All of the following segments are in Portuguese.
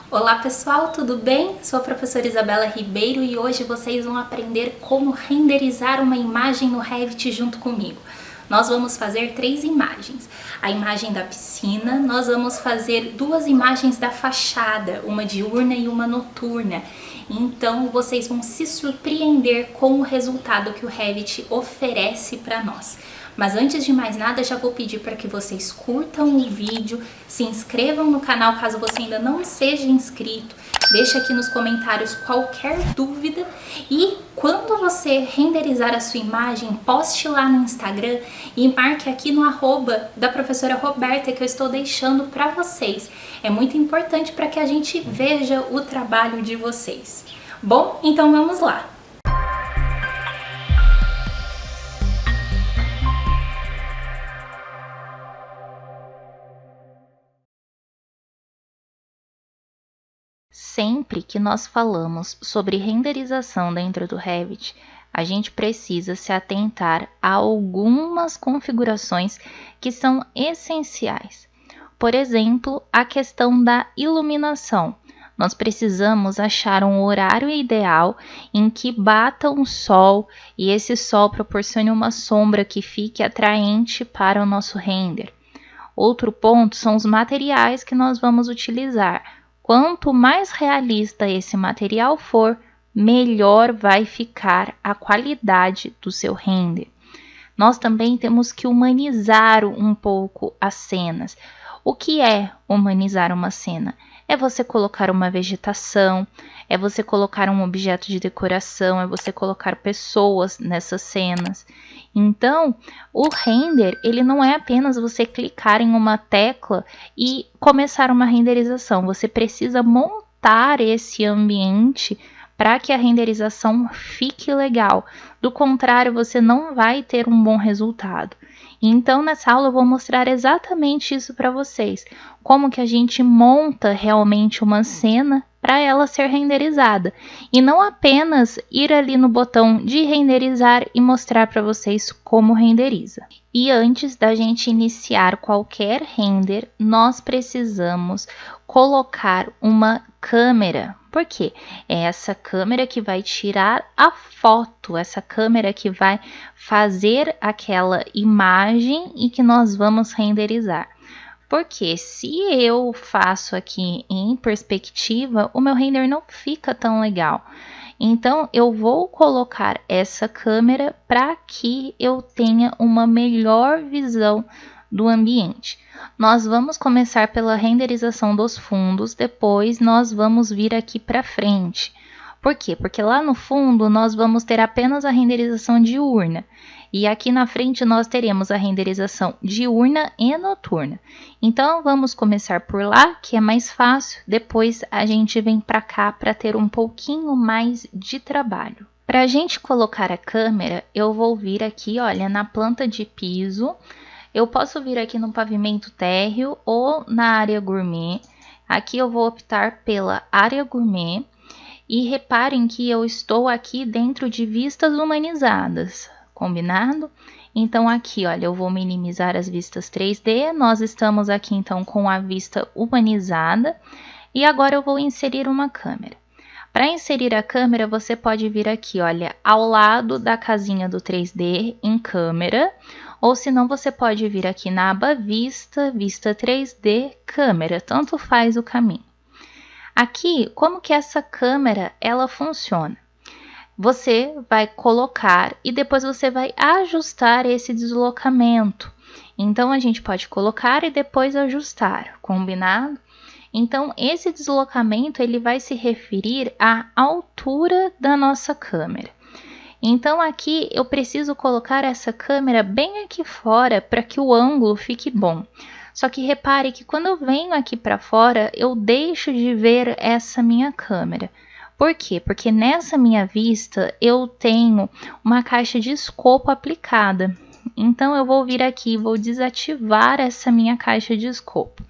Olá pessoal, tudo bem? Sou a professora Isabela Ribeiro e hoje vocês vão aprender como renderizar uma imagem no Revit junto comigo. Nós vamos fazer 3 imagens. A imagem da piscina, nós vamos fazer 2 imagens da fachada, uma diurna e uma noturna. Então vocês vão se surpreender com o resultado que o Revit oferece para nós. Mas antes de mais nada, já vou pedir para que vocês curtam o vídeo, se inscrevam no canal caso você ainda não seja inscrito, deixe aqui nos comentários qualquer dúvida e quando você renderizar a sua imagem, poste lá no Instagram e marque aqui no arroba da professora Roberta que eu estou deixando para vocês. É muito importante para que a gente veja o trabalho de vocês. Bom, então vamos lá! Sempre que nós falamos sobre renderização dentro do Revit, a gente precisa se atentar a algumas configurações que são essenciais. Por exemplo, a questão da iluminação. Nós precisamos achar um horário ideal em que bata um sol e esse sol proporcione uma sombra que fique atraente para o nosso render. Outro ponto são os materiais que nós vamos utilizar. Quanto mais realista esse material for, melhor vai ficar a qualidade do seu render. Nós também temos que humanizar um pouco as cenas. O que é humanizar uma cena? É você colocar uma vegetação, é você colocar um objeto de decoração, é você colocar pessoas nessas cenas. Então, o render, ele não é apenas você clicar em uma tecla e começar uma renderização. Você precisa montar esse ambiente para que a renderização fique legal. Do contrário, você não vai ter um bom resultado. Então, nessa aula eu vou mostrar exatamente isso para vocês. Como que a gente monta realmente uma cena para ela ser renderizada. E não apenas ir ali no botão de renderizar e mostrar para vocês como renderiza. E antes da gente iniciar qualquer render, nós precisamos colocar uma câmera. Por quê? É essa câmera que vai tirar a foto, essa câmera que vai fazer aquela imagem e que nós vamos renderizar. Porque se eu faço aqui em perspectiva, o meu render não fica tão legal. Então, eu vou colocar essa câmera para que eu tenha uma melhor visão do ambiente. Nós vamos começar pela renderização dos fundos, depois nós vamos vir aqui para frente. Por quê? Porque lá no fundo nós vamos ter apenas a renderização diurna. E aqui na frente nós teremos a renderização diurna e noturna. Então vamos começar por lá, que é mais fácil. Depois a gente vem para cá para ter um pouquinho mais de trabalho. Para a gente colocar a câmera, eu vou vir aqui, olha, na planta de piso. Eu posso vir aqui no pavimento térreo ou na área gourmet. Aqui eu vou optar pela área gourmet. E reparem que eu estou aqui dentro de vistas humanizadas, combinado? Então aqui, olha, eu vou minimizar as vistas 3D, nós estamos aqui então com a vista humanizada e agora eu vou inserir uma câmera. Para inserir a câmera, você pode vir aqui, olha, ao lado da casinha do 3D em câmera, ou se não, você pode vir aqui na aba vista, vista 3D, câmera, tanto faz o caminho. Aqui, como que essa câmera ela funciona? Você vai colocar e depois você vai ajustar esse deslocamento. Então, a gente pode colocar e depois ajustar, combinado? Então, esse deslocamento ele vai se referir à altura da nossa câmera. Então, aqui eu preciso colocar essa câmera bem aqui fora para que o ângulo fique bom. Só que repare que quando eu venho aqui para fora, eu deixo de ver essa minha câmera. Por quê? Porque nessa minha vista eu tenho uma caixa de escopo aplicada. Então eu vou vir aqui e vou desativar essa minha caixa de escopo.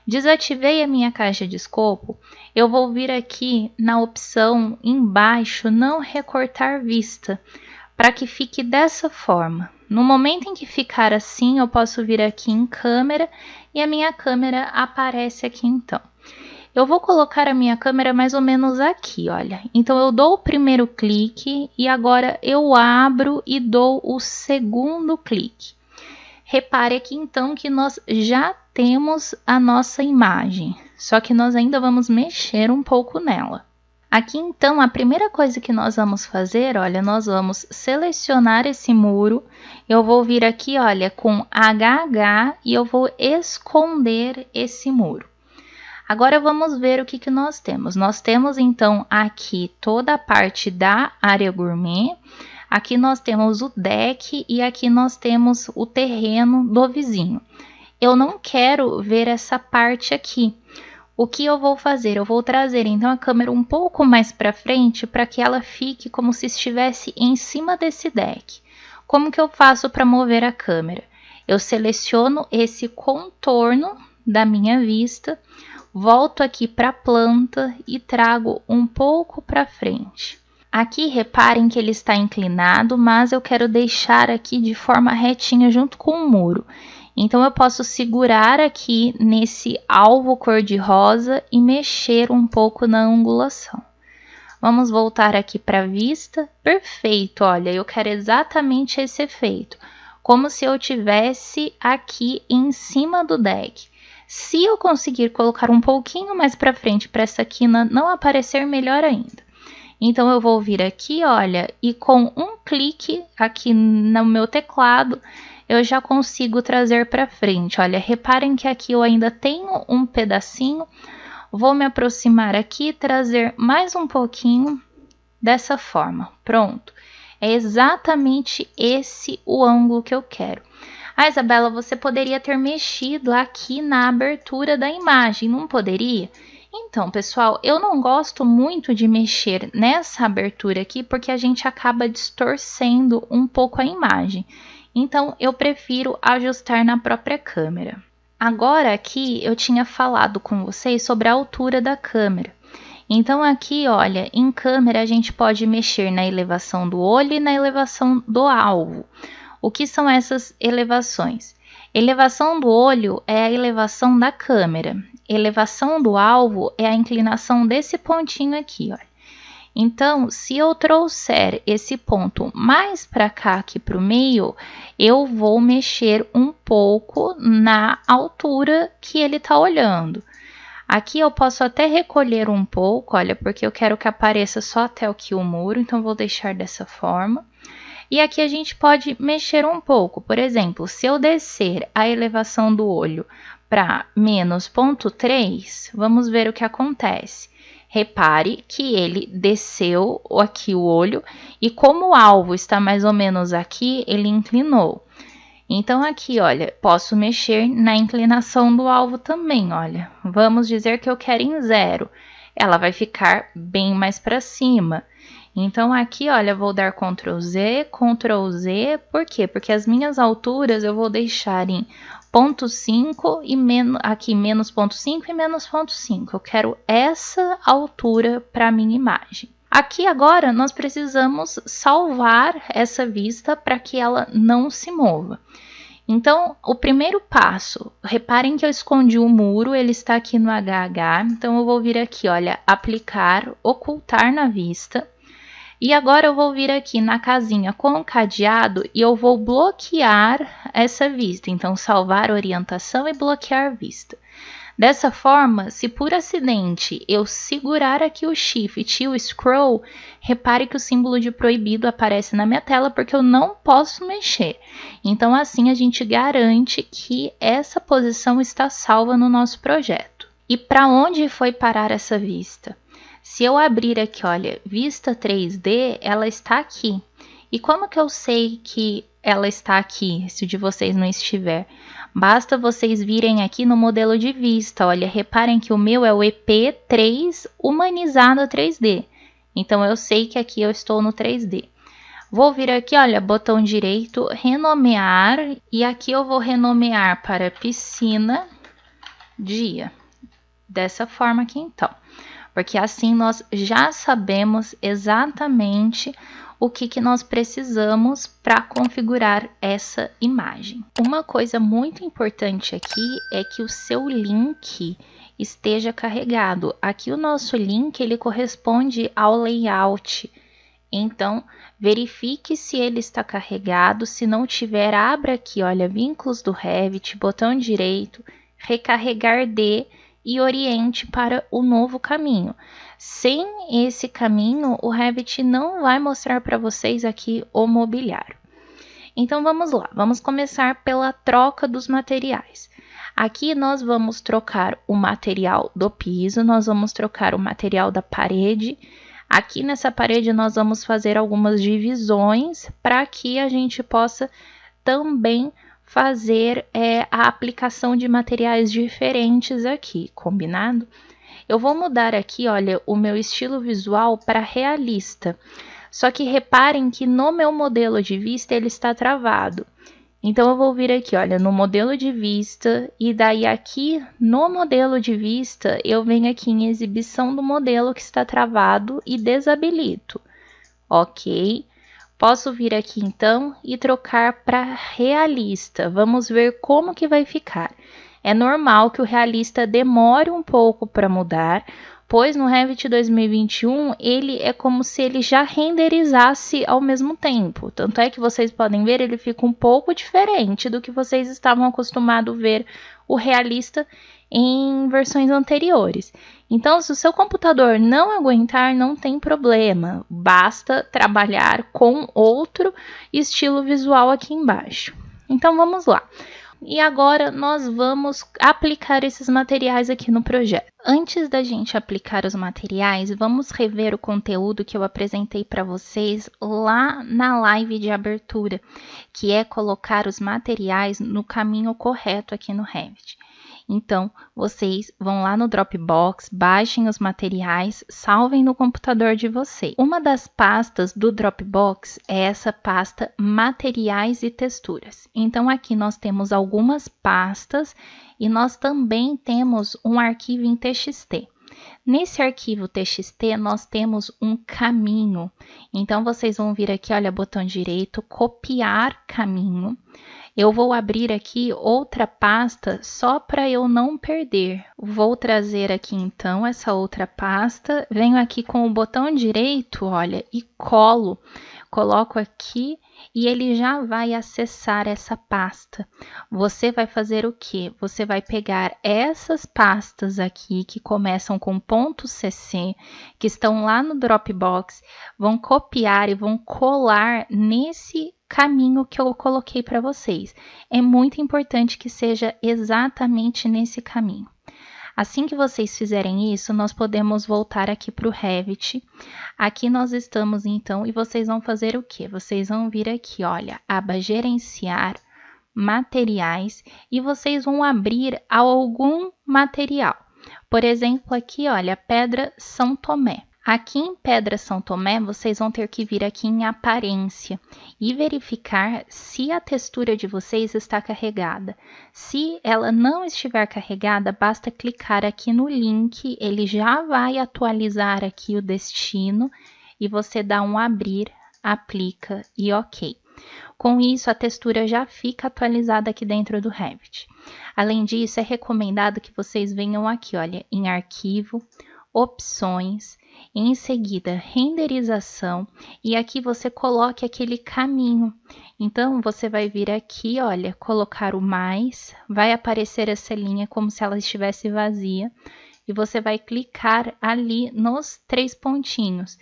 Desativei a minha caixa de escopo, eu vou vir aqui na opção embaixo, não recortar vista, para que fique dessa forma. No momento em que ficar assim, eu posso vir aqui em câmera e a minha câmera aparece aqui então. Eu vou colocar a minha câmera mais ou menos aqui, olha. Então, eu dou o primeiro clique e agora eu abro e dou o segundo clique. Repare aqui, então, que nós já temos a nossa imagem, só que nós ainda vamos mexer um pouco nela. Aqui, então, a primeira coisa que nós vamos fazer, olha, nós vamos selecionar esse muro. Eu vou vir aqui, olha, com HH e eu vou esconder esse muro. Agora vamos ver o que nós temos. Nós temos então aqui toda a parte da área gourmet, aqui nós temos o deck e aqui nós temos o terreno do vizinho. Eu não quero ver essa parte aqui. O que eu vou fazer? Eu vou trazer então a câmera um pouco mais para frente para que ela fique como se estivesse em cima desse deck. Como que eu faço para mover a câmera? Eu seleciono esse contorno da minha vista, volto aqui para a planta e trago um pouco para frente. Aqui reparem que ele está inclinado, mas eu quero deixar aqui de forma retinha junto com o muro. Então eu posso segurar aqui nesse alvo cor-de-rosa e mexer um pouco na angulação. Vamos voltar aqui para a vista. Perfeito, olha, eu quero exatamente esse efeito, como se eu tivesse aqui em cima do deck. Se eu conseguir colocar um pouquinho mais para frente para essa quina não aparecer, melhor ainda. Então, eu vou vir aqui, olha, e com um clique aqui no meu teclado, eu já consigo trazer para frente. Olha, reparem que aqui eu ainda tenho um pedacinho. Vou me aproximar aqui e trazer mais um pouquinho dessa forma. Pronto. É exatamente esse o ângulo que eu quero. Ah, Isabela, você poderia ter mexido aqui na abertura da imagem, não poderia? Então, pessoal, eu não gosto muito de mexer nessa abertura aqui porque a gente acaba distorcendo um pouco a imagem. Então, eu prefiro ajustar na própria câmera. Agora, aqui, eu tinha falado com vocês sobre a altura da câmera. Então, aqui, olha, em câmera a gente pode mexer na elevação do olho e na elevação do alvo. O que são essas elevações? Elevação do olho é a elevação da câmera. Elevação do alvo é a inclinação desse pontinho aqui, olha. Então, se eu trouxer esse ponto mais para cá, aqui para o meio, eu vou mexer um pouco na altura que ele está olhando. Aqui eu posso até recolher um pouco, olha, porque eu quero que apareça só até aqui o muro, então vou deixar dessa forma. E aqui a gente pode mexer um pouco, por exemplo, se eu descer a elevação do olho para menos 0,3, vamos ver o que acontece. Repare que ele desceu aqui o olho e como o alvo está mais ou menos aqui, ele inclinou. Então aqui, olha, posso mexer na inclinação do alvo também, olha. Vamos dizer que eu quero em 0. Ela vai ficar bem mais para cima. Então, aqui, olha, vou dar Ctrl Z, por quê? Porque as minhas alturas eu vou deixar em 0,5 e aqui menos 0,5 e menos 0,5. Eu quero essa altura para a minha imagem. Aqui agora nós precisamos salvar essa vista para que ela não se mova. Então, o primeiro passo, reparem que eu escondi o muro, ele está aqui no HH, então eu vou vir aqui, olha, aplicar, ocultar na vista. E agora eu vou vir aqui na casinha com o cadeado e eu vou bloquear essa vista. Então, salvar orientação e bloquear vista. Dessa forma, se por acidente eu segurar aqui o Shift e o Scroll, repare que o símbolo de proibido aparece na minha tela porque eu não posso mexer. Então, assim a gente garante que essa posição está salva no nosso projeto. E para onde foi parar essa vista? Se eu abrir aqui, olha, vista 3D, ela está aqui. E como que eu sei que ela está aqui, se o de vocês não estiver? Basta vocês virem aqui no modelo de vista, olha, reparem que o meu é o EP3 humanizado 3D. Então, eu sei que aqui eu estou no 3D. Vou vir aqui, olha, botão direito, renomear, e aqui eu vou renomear para piscina dia. Dessa forma aqui, então. Porque assim nós já sabemos exatamente o que nós precisamos para configurar essa imagem. Uma coisa muito importante aqui é que o seu link esteja carregado. Aqui o nosso link ele corresponde ao layout. Então, verifique se ele está carregado. Se não tiver, abra aqui, olha, vínculos do Revit, botão direito, recarregar de e oriente para o novo caminho. Sem esse caminho, o Revit não vai mostrar para vocês aqui o mobiliário. Então, vamos lá. Vamos começar pela troca dos materiais. Aqui nós vamos trocar o material do piso, nós vamos trocar o material da parede. Aqui nessa parede nós vamos fazer algumas divisões para que a gente possa também fazer a aplicação de materiais diferentes aqui, combinado? Eu vou mudar aqui, olha, o meu estilo visual para realista. Só que reparem que no meu modelo de vista ele está travado. Então, eu vou vir aqui, olha, no modelo de vista, e daí aqui no modelo de vista, eu venho aqui em exibição do modelo que está travado e desabilito. Ok. Posso vir aqui então e trocar para realista. Vamos ver como que vai ficar. É normal que o realista demore um pouco para mudar, pois no Revit 2021 ele é como se ele já renderizasse ao mesmo tempo. Tanto é que vocês podem ver, ele fica um pouco diferente do que vocês estavam acostumados a ver o realista em versões anteriores. Então, se o seu computador não aguentar, não tem problema. Basta trabalhar com outro estilo visual aqui embaixo. Então, vamos lá. E agora nós vamos aplicar esses materiais aqui no projeto. Antes da gente aplicar os materiais, vamos rever o conteúdo que eu apresentei para vocês lá na live de abertura, que é colocar os materiais no caminho correto aqui no Revit. Então, vocês vão lá no Dropbox, baixem os materiais, salvem no computador de vocês. Uma das pastas do Dropbox é essa pasta Materiais e Texturas. Então, aqui nós temos algumas pastas e nós também temos um arquivo em TXT. Nesse arquivo TXT, nós temos um caminho. Então, vocês vão vir aqui, olha, botão direito, copiar caminho. Eu vou abrir aqui outra pasta só para eu não perder. Vou trazer aqui então essa outra pasta, venho aqui com o botão direito, olha, e colo. Coloco aqui e ele já vai acessar essa pasta. Você vai fazer o quê? Você vai pegar essas pastas aqui que começam com .cc, que estão lá no Dropbox, vão copiar e vão colar nesse caminho que eu coloquei para vocês. É muito importante que seja exatamente nesse caminho. Assim que vocês fizerem isso, nós podemos voltar aqui para o Revit. Aqui nós estamos então, e vocês vão fazer o quê? Vocês vão vir aqui, olha, aba gerenciar, materiais, e vocês vão abrir algum material. Por exemplo, aqui, olha, Pedra São Tomé. Aqui em Pedra São Tomé, vocês vão ter que vir aqui em aparência e verificar se a textura de vocês está carregada. Se ela não estiver carregada, basta clicar aqui no link, ele já vai atualizar aqui o destino e você dá um abrir, aplica e ok. Com isso, a textura já fica atualizada aqui dentro do Revit. Além disso, é recomendado que vocês venham aqui, olha, em arquivo, opções, em seguida renderização, e aqui você coloque aquele caminho. Então, você vai vir aqui, olha, colocar o mais, vai aparecer essa linha como se ela estivesse vazia, e você vai clicar ali nos 3 pontinhos,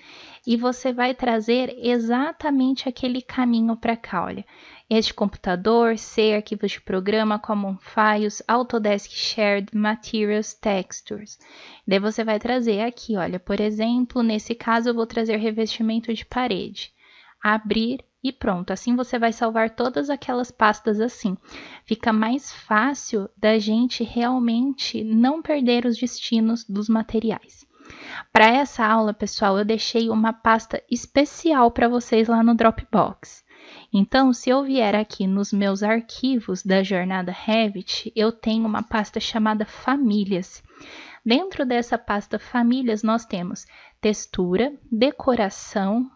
e você vai trazer exatamente aquele caminho para cá, olha. Este computador, C, arquivos de programa, Common Files, Autodesk Shared, Materials, Textures. Daí você vai trazer aqui, olha, por exemplo, nesse caso eu vou trazer revestimento de parede. Abrir e pronto. Assim você vai salvar todas aquelas pastas assim. Fica mais fácil da gente realmente não perder os destinos dos materiais. Para essa aula, pessoal, eu deixei uma pasta especial para vocês lá no Dropbox. Então, se eu vier aqui nos meus arquivos da jornada Revit, eu tenho uma pasta chamada Famílias. Dentro dessa pasta Famílias, nós temos textura, decoração,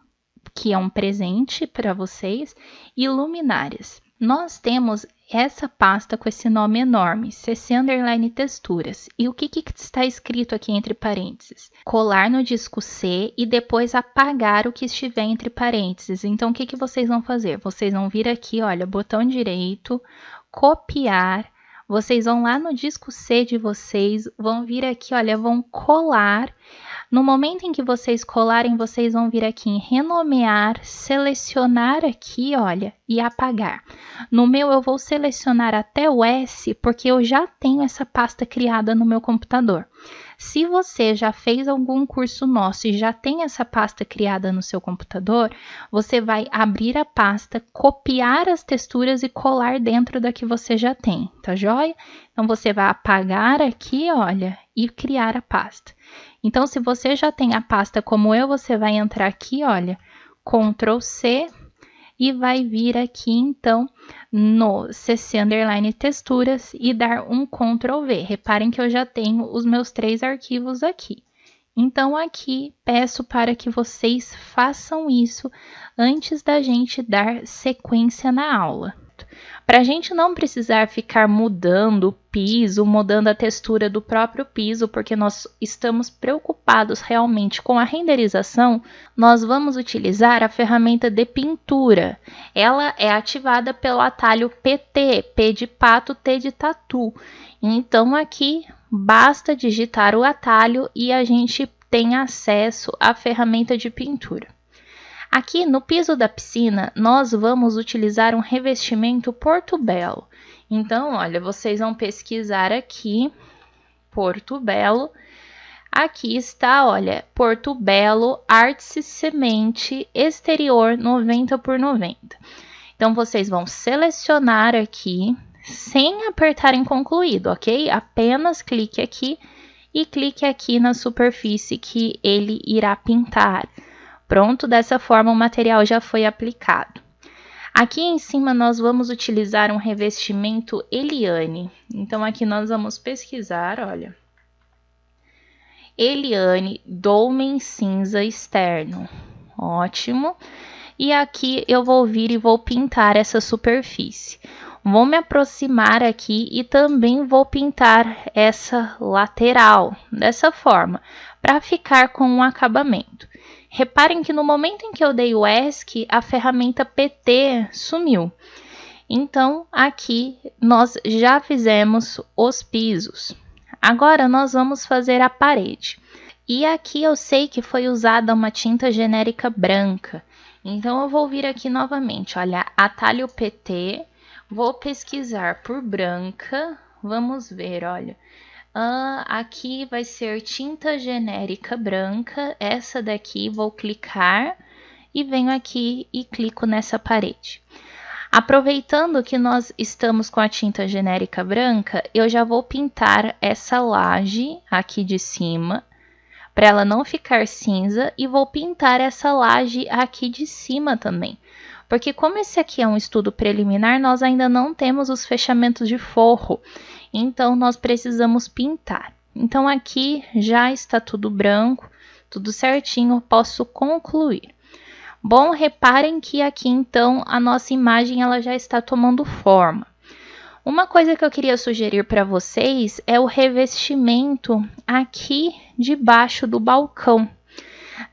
que é um presente para vocês, e luminárias. Nós temos essa pasta com esse nome enorme, CC_texturas. E o que está escrito aqui entre parênteses? Colar no disco C e depois apagar o que estiver entre parênteses. Então, o que vocês vão fazer? Vocês vão vir aqui, olha, botão direito, copiar. Vocês vão lá no disco C de vocês, vão vir aqui, olha, vão colar. No momento em que vocês colarem, vocês vão vir aqui em renomear, selecionar aqui, olha, e apagar. No meu, eu vou selecionar até o S, porque eu já tenho essa pasta criada no meu computador. Se você já fez algum curso nosso e já tem essa pasta criada no seu computador, você vai abrir a pasta, copiar as texturas e colar dentro da que você já tem, tá joia? Então, você vai apagar aqui, olha, e criar a pasta. Então, se você já tem a pasta como eu, você vai entrar aqui, olha, Ctrl C e vai vir aqui, então, no CC_texturas e dar um Ctrl V. Reparem que eu já tenho os meus 3 arquivos aqui. Então, aqui, peço para que vocês façam isso antes da gente dar sequência na aula. Para a gente não precisar ficar mudando o piso, mudando a textura do próprio piso, porque nós estamos preocupados realmente com a renderização, nós vamos utilizar a ferramenta de pintura. Ela é ativada pelo atalho PT, P de pato, T de tatu. Então aqui basta digitar o atalho e a gente tem acesso à ferramenta de pintura. Aqui no piso da piscina, nós vamos utilizar um revestimento Portobello. Então, olha, vocês vão pesquisar aqui, Portobello. Aqui está, olha, Portobello Arte Semente Exterior 90×90. Então, vocês vão selecionar aqui, sem apertar em concluído, ok? Apenas clique aqui e clique aqui na superfície que ele irá pintar. Pronto, dessa forma o material já foi aplicado. Aqui em cima nós vamos utilizar um revestimento Eliane. Então aqui nós vamos pesquisar, olha. Eliane Dolmen Cinza Externo. Ótimo. E aqui eu vou vir e vou pintar essa superfície. Vou me aproximar aqui e também vou pintar essa lateral, dessa forma, para ficar com um acabamento. Reparem que no momento em que eu dei o ESC, a ferramenta PT sumiu. Então, aqui nós já fizemos os pisos. Agora, nós vamos fazer a parede. E aqui eu sei que foi usada uma tinta genérica branca. Então, eu vou vir aqui novamente, olha, atalho PT, vou pesquisar por branca, vamos ver, olha. Aqui vai ser tinta genérica branca, essa daqui vou clicar e venho aqui e clico nessa parede. Aproveitando que nós estamos com a tinta genérica branca, eu já vou pintar essa laje aqui de cima, para ela não ficar cinza, e vou pintar essa laje aqui de cima também. Porque como esse aqui é um estudo preliminar, nós ainda não temos os fechamentos de forro. Então, nós precisamos pintar. Então, aqui já está tudo branco, tudo certinho, posso concluir. Bom, reparem que aqui, então, a nossa imagem ela já está tomando forma. Uma coisa que eu queria sugerir para vocês é o revestimento aqui debaixo do balcão.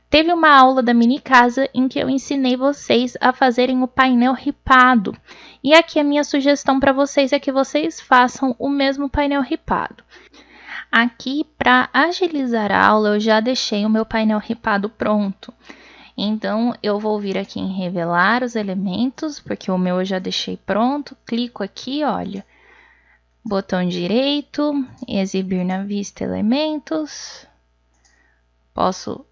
Teve uma aula da mini casa em que eu ensinei vocês a fazerem o painel ripado. E aqui a minha sugestão para vocês é que vocês façam o mesmo painel ripado. Aqui, para agilizar a aula, eu já deixei o meu painel ripado pronto. Então, eu vou vir aqui em revelar os elementos, porque o meu eu já deixei pronto. Clico aqui, olha, botão direito, exibir na vista elementos. Posso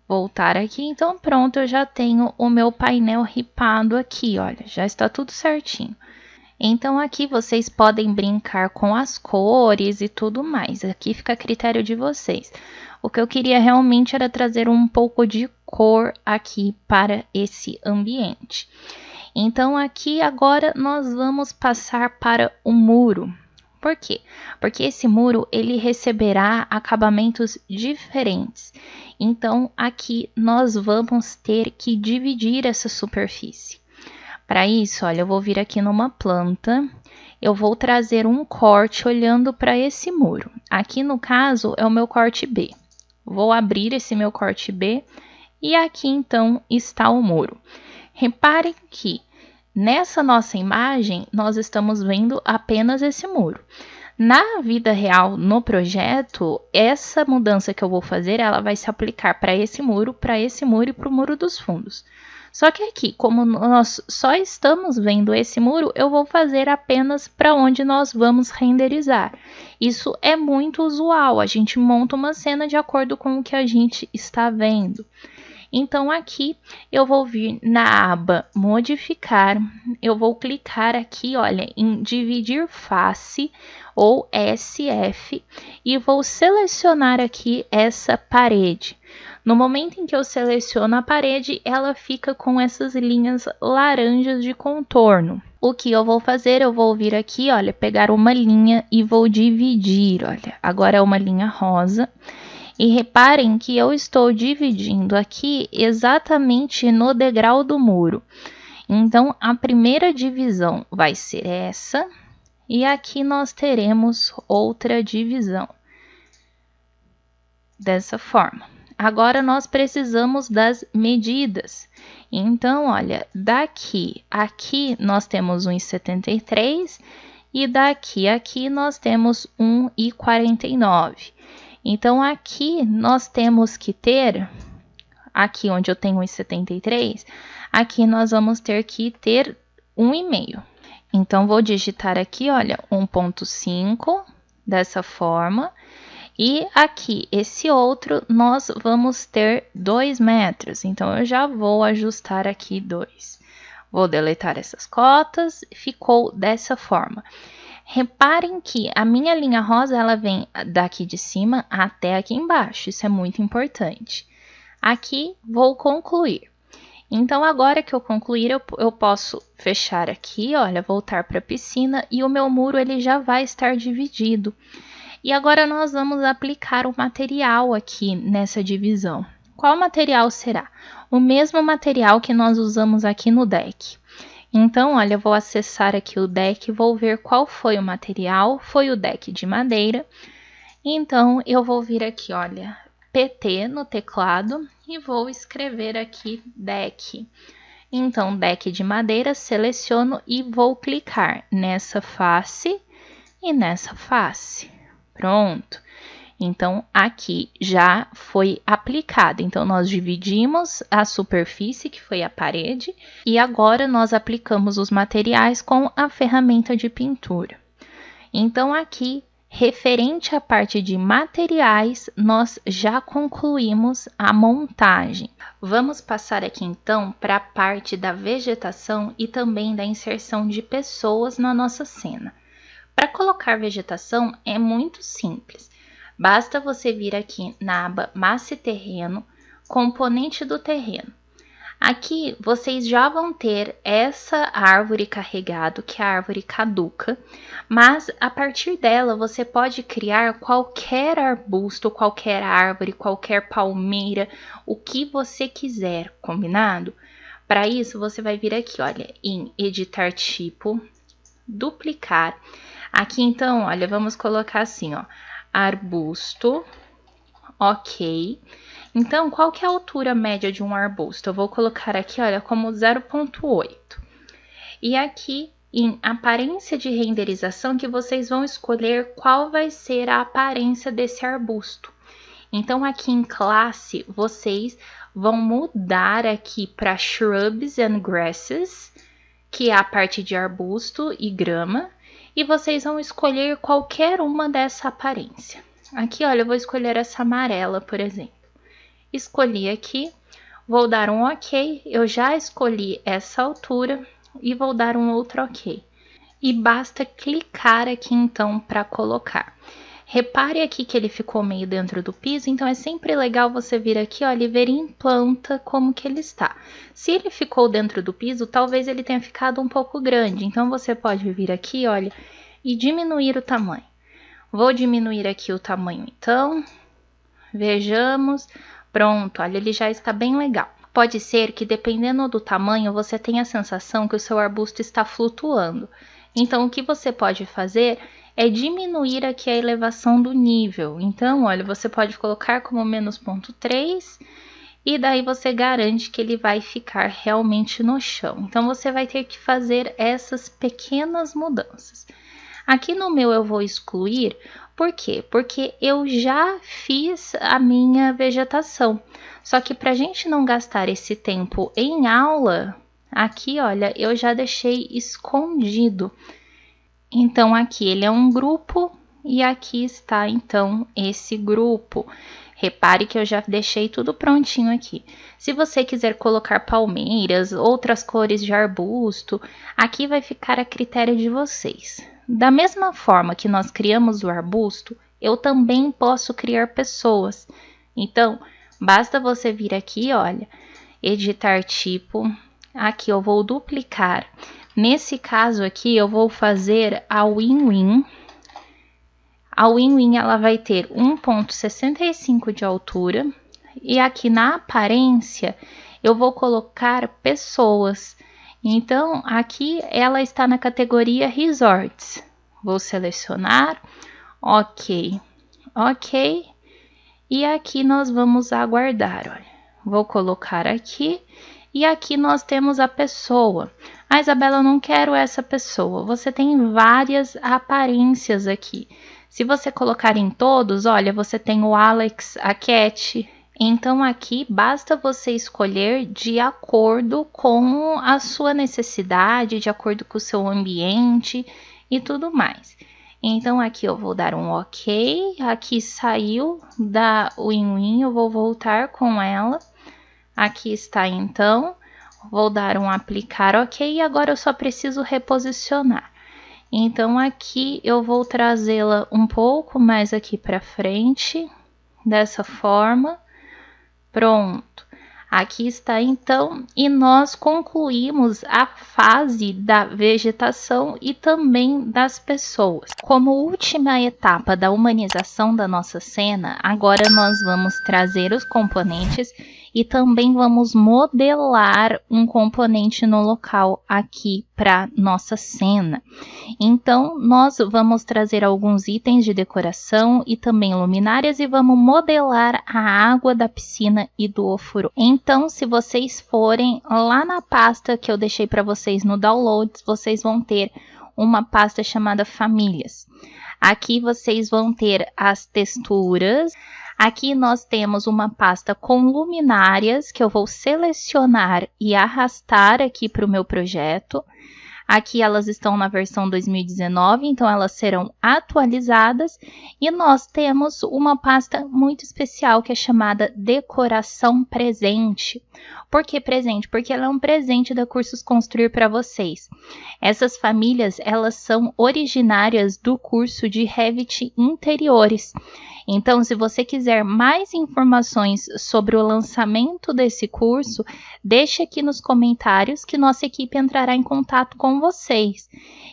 voltar aqui, então pronto, eu já tenho o meu painel ripado aqui, olha, já está tudo certinho. Então aqui vocês podem brincar com as cores e tudo mais, aqui fica a critério de vocês. O que eu queria realmente era trazer um pouco de cor aqui para esse ambiente. Então aqui agora nós vamos passar para o muro. Por quê? Porque esse muro ele receberá acabamentos diferentes. Então, aqui nós vamos ter que dividir essa superfície. Para isso, olha, eu vou vir aqui numa planta eu vou trazer um corte olhando para esse muro. Aqui no caso é o meu corte B. Vou abrir esse meu corte B e aqui então está o muro. Reparem que nessa nossa imagem nós estamos vendo apenas esse muro. Na vida real, no projeto, essa mudança que eu vou fazer, ela vai se aplicar para esse muro e para o muro dos fundos. Só que aqui, como nós só estamos vendo esse muro, eu vou fazer apenas para onde nós vamos renderizar. Isso é muito usual, a gente monta uma cena de acordo com o que a gente está vendo. Então, aqui eu vou vir na aba modificar, eu vou clicar aqui, olha, em dividir face ou SF e vou selecionar aqui essa parede. No momento em que eu seleciono a parede, ela fica com essas linhas laranjas de contorno. O que eu vou fazer? Eu vou vir aqui, olha, pegar uma linha e vou dividir, olha, agora é uma linha rosa. E reparem que eu estou dividindo aqui exatamente no degrau do muro. Então, a primeira divisão vai ser essa. E aqui nós teremos outra divisão. Dessa forma. Agora, nós precisamos das medidas. Então, olha, daqui a aqui nós temos 1,73 e daqui a aqui nós temos 1,49. Então, aqui nós temos que ter, aqui onde eu tenho 1,73, aqui nós vamos ter que ter 1,5. Então, vou digitar aqui, olha, 1,5, dessa forma. E aqui, esse outro, nós vamos ter 2 metros. Então, eu já vou ajustar aqui 2. Vou deletar essas cotas, ficou dessa forma. Reparem que a minha linha rosa, ela vem daqui de cima até aqui embaixo. Isso é muito importante. Aqui, vou concluir. Então, agora que eu concluir, eu posso fechar aqui, olha, voltar para a piscina e o meu muro ele já vai estar dividido. E agora nós vamos aplicar o material aqui nessa divisão. Qual material será? O mesmo material que nós usamos aqui no deck. Então, olha, eu vou acessar aqui o deck e vou ver qual foi o material. Foi o deck de madeira. Então, eu vou vir aqui, olha, PT no teclado e vou escrever aqui deck. Então, deck de madeira, seleciono e vou clicar nessa face e nessa face. Pronto. Então, aqui já foi aplicado. Então, nós dividimos a superfície, que foi a parede, e agora nós aplicamos os materiais com a ferramenta de pintura. Então, aqui, referente à parte de materiais, nós já concluímos a montagem. Vamos passar aqui, então, para a parte da vegetação e também da inserção de pessoas na nossa cena. Para colocar vegetação é muito simples. Basta você vir aqui na aba Massa e Terreno, Componente do Terreno. Aqui vocês já vão ter essa árvore carregado, que é a árvore caduca, mas a partir dela você pode criar qualquer arbusto, qualquer árvore, qualquer palmeira, o que você quiser, combinado? Para isso você vai vir aqui, olha, em Editar Tipo, Duplicar. Aqui então, olha, vamos colocar assim, ó, arbusto, ok. Então, qual que é a altura média de um arbusto? Eu vou colocar aqui, olha, como 0,8. E aqui, em aparência de renderização, que vocês vão escolher qual vai ser a aparência desse arbusto. Então, aqui em classe, vocês vão mudar aqui para Shrubs and Grasses, que é a parte de arbusto e grama. E vocês vão escolher qualquer uma dessa aparência. Aqui, olha, eu vou escolher essa amarela, por exemplo. Escolhi aqui, vou dar um OK. Eu já escolhi essa altura e vou dar um outro OK. E basta clicar aqui, então, para colocar. Repare aqui que ele ficou meio dentro do piso, então é sempre legal você vir aqui, olha, e ver em planta como que ele está. Se ele ficou dentro do piso, talvez ele tenha ficado um pouco grande, então você pode vir aqui, olha, e diminuir o tamanho. Vou diminuir aqui o tamanho, então, vejamos, pronto, olha, ele já está bem legal. Pode ser que, dependendo do tamanho, você tenha a sensação que o seu arbusto está flutuando. Então, o que você pode fazer é diminuir aqui a elevação do nível. Então, olha, você pode colocar como menos 0,3 e daí você garante que ele vai ficar realmente no chão. Então, você vai ter que fazer essas pequenas mudanças. Aqui no meu eu vou excluir, por quê? Porque eu já fiz a minha vegetação. Só que para a gente não gastar esse tempo em aula, aqui, olha, eu já deixei escondido. Então, aqui ele é um grupo e aqui está, então, esse grupo. Repare que eu já deixei tudo prontinho aqui. Se você quiser colocar palmeiras, outras cores de arbusto, aqui vai ficar a critério de vocês. Da mesma forma que nós criamos o arbusto, eu também posso criar pessoas. Então, basta você vir aqui, olha, editar tipo. Aqui eu vou duplicar. Nesse caso aqui, eu vou fazer a win-win. A win-win ela vai ter 1,65 de altura. E aqui na aparência, eu vou colocar pessoas. Então, aqui ela está na categoria resorts. Vou selecionar, ok, ok. E aqui nós vamos aguardar, olha. Vou colocar aqui. E aqui nós temos a pessoa. Ah, Isabela, eu não quero essa pessoa. Você tem várias aparências aqui. Se você colocar em todos, olha, você tem o Alex, a Cat. Então, aqui basta você escolher de acordo com a sua necessidade, de acordo com o seu ambiente e tudo mais. Então, aqui eu vou dar um ok. Aqui saiu da win-win, eu vou voltar com ela. Aqui está, então. Vou dar um aplicar ok e agora eu só preciso reposicionar. Então, aqui eu vou trazê-la um pouco mais aqui para frente, dessa forma. Pronto. Aqui está, então, e nós concluímos a fase da vegetação e também das pessoas. Como última etapa da humanização da nossa cena, agora nós vamos trazer os componentes e também vamos modelar um componente no local aqui para nossa cena. Então, nós vamos trazer alguns itens de decoração e também luminárias e vamos modelar a água da piscina e do ofurô. Então, se vocês forem lá na pasta que eu deixei para vocês no Downloads, vocês vão ter uma pasta chamada Famílias. Aqui vocês vão ter as texturas. Aqui nós temos uma pasta com luminárias que eu vou selecionar e arrastar aqui para o meu projeto. Aqui elas estão na versão 2019, então elas serão atualizadas. E nós temos uma pasta muito especial que é chamada Decoração Presente. Por que presente? Porque ela é um presente da Cursos Construir para vocês. Essas famílias, elas são originárias do curso de Revit Interiores. Então, se você quiser mais informações sobre o lançamento desse curso, deixe aqui nos comentários que nossa equipe entrará em contato com vocês.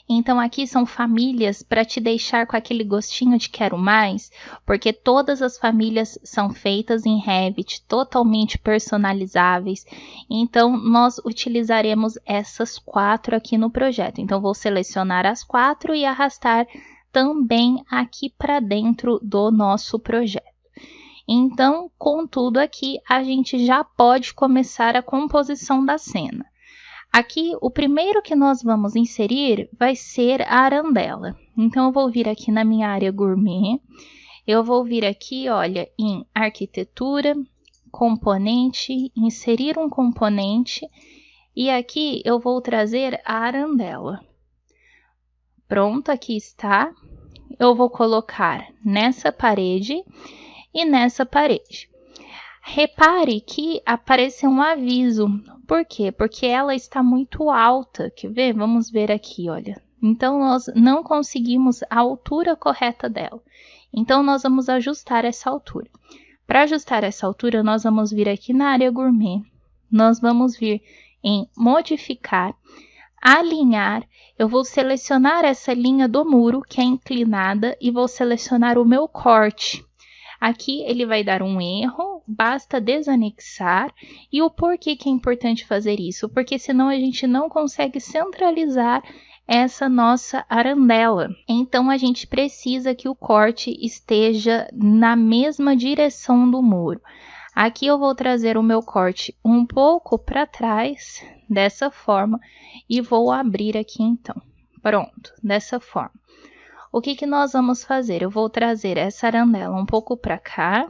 Então, aqui são famílias para te deixar com aquele gostinho de quero mais, porque todas as famílias são feitas em Revit, totalmente personalizáveis. Então, nós utilizaremos essas 4 aqui no projeto. Então, vou selecionar as 4 e arrastar também aqui para dentro do nosso projeto. Então, com tudo aqui, a gente já pode começar a composição da cena. Aqui, o primeiro que nós vamos inserir vai ser a arandela. Então, eu vou vir aqui na minha área gourmet, eu vou vir aqui, olha, em arquitetura, componente, inserir um componente, e aqui eu vou trazer a arandela. Pronto, aqui está. Eu vou colocar nessa parede e nessa parede. Repare que apareceu um aviso. Por quê? Porque ela está muito alta. Quer ver? Vamos ver aqui, olha. Então, nós não conseguimos a altura correta dela. Então, nós vamos ajustar essa altura. Para ajustar essa altura, nós vamos vir aqui na área gourmet. Nós vamos vir em modificar, alinhar. Eu vou selecionar essa linha do muro que é inclinada e vou selecionar o meu corte. Aqui ele vai dar um erro, basta desanexar. E o porquê que é importante fazer isso? Porque senão a gente não consegue centralizar essa nossa arandela. Então, a gente precisa que o corte esteja na mesma direção do muro. Aqui eu vou trazer o meu corte um pouco para trás, dessa forma, e vou abrir aqui então. Pronto, dessa forma. O que que nós vamos fazer? Eu vou trazer essa arandela um pouco para cá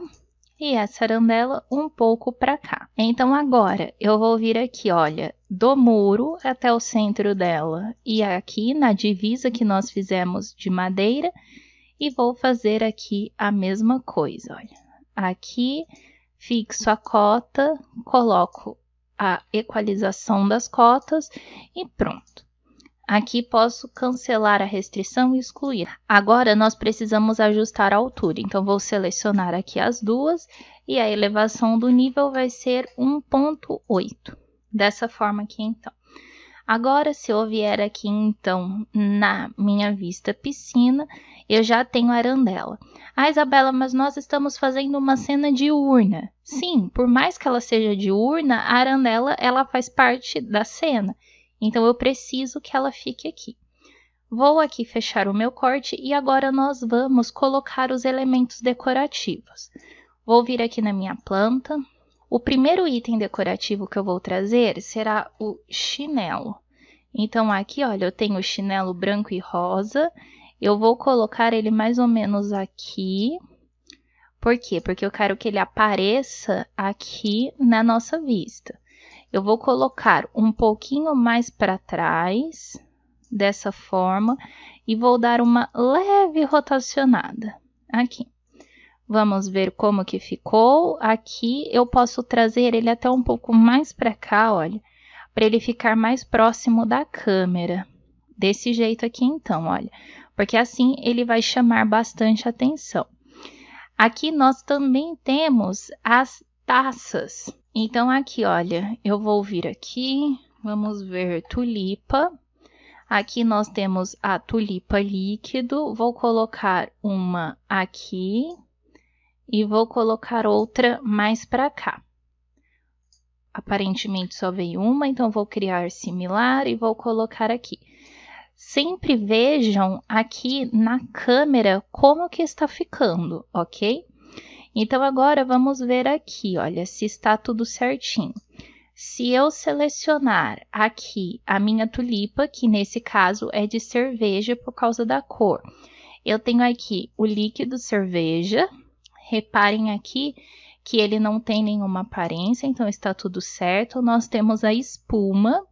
e essa arandela um pouco para cá. Então, agora, eu vou vir aqui, olha, do muro até o centro dela e aqui na divisa que nós fizemos de madeira e vou fazer aqui a mesma coisa, olha. Aqui, fixo a cota, coloco a equalização das cotas e pronto. Aqui posso cancelar a restrição e excluir. Agora, nós precisamos ajustar a altura. Então, vou selecionar aqui as duas e a elevação do nível vai ser 1,8. Dessa forma aqui, então. Agora, se eu vier aqui, então, na minha vista piscina, eu já tenho a arandela. Ah, Isabela, mas nós estamos fazendo uma cena diurna. Sim, por mais que ela seja diurna, a arandela, ela faz parte da cena. Então, eu preciso que ela fique aqui. Vou aqui fechar o meu corte e agora nós vamos colocar os elementos decorativos. Vou vir aqui na minha planta. O primeiro item decorativo que eu vou trazer será o chinelo. Então, aqui, olha, eu tenho o chinelo branco e rosa. Eu vou colocar ele mais ou menos aqui. Por quê? Porque eu quero que ele apareça aqui na nossa vista. Eu vou colocar um pouquinho mais para trás, dessa forma, e vou dar uma leve rotacionada aqui. Vamos ver como que ficou. Aqui eu posso trazer ele até um pouco mais para cá, olha, para ele ficar mais próximo da câmera. Desse jeito aqui então, olha, porque assim ele vai chamar bastante atenção. Aqui nós também temos as taças. Então, aqui, olha, eu vou vir aqui, vamos ver tulipa. Aqui nós temos a tulipa líquido, vou colocar uma aqui e vou colocar outra mais para cá. Aparentemente só veio uma, então vou criar similar e vou colocar aqui. Sempre vejam aqui na câmera como que está ficando, ok? Então, agora vamos ver aqui, olha, se está tudo certinho. Se eu selecionar aqui a minha tulipa, que nesse caso é de cerveja por causa da cor, eu tenho aqui o líquido cerveja. Reparem aqui que ele não tem nenhuma aparência, então está tudo certo. Nós temos a espuma.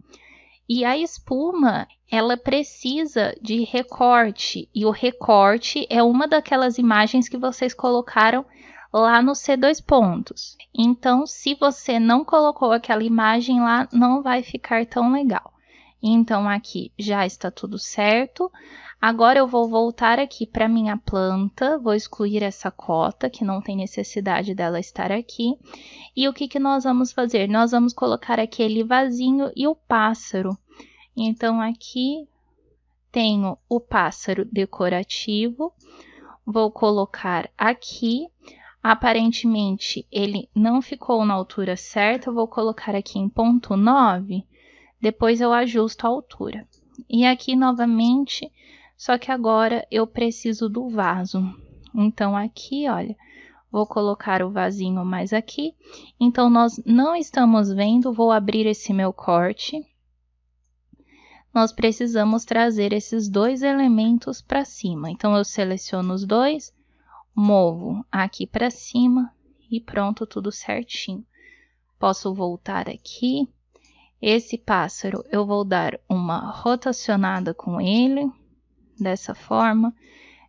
E a espuma, ela precisa de recorte. E o recorte é uma daquelas imagens que vocês colocaram lá no C2 pontos. Então, se você não colocou aquela imagem lá, não vai ficar tão legal. Então, aqui já está tudo certo. Agora, eu vou voltar aqui para minha planta, vou excluir essa cota, que não tem necessidade dela estar aqui. E o que que nós vamos fazer? Nós vamos colocar aquele vasinho e o pássaro. Então, aqui tenho o pássaro decorativo. Vou colocar aqui. Aparentemente, ele não ficou na altura certa, eu vou colocar aqui em 0,9, depois eu ajusto a altura. E aqui, novamente, só que agora eu preciso do vaso. Então, aqui, olha, vou colocar o vasinho mais aqui. Então, nós não estamos vendo, vou abrir esse meu corte. Nós precisamos trazer esses dois elementos para cima. Então, eu seleciono os dois. Movo aqui para cima e pronto, tudo certinho. Posso voltar aqui. Esse pássaro eu vou dar uma rotacionada com ele, dessa forma.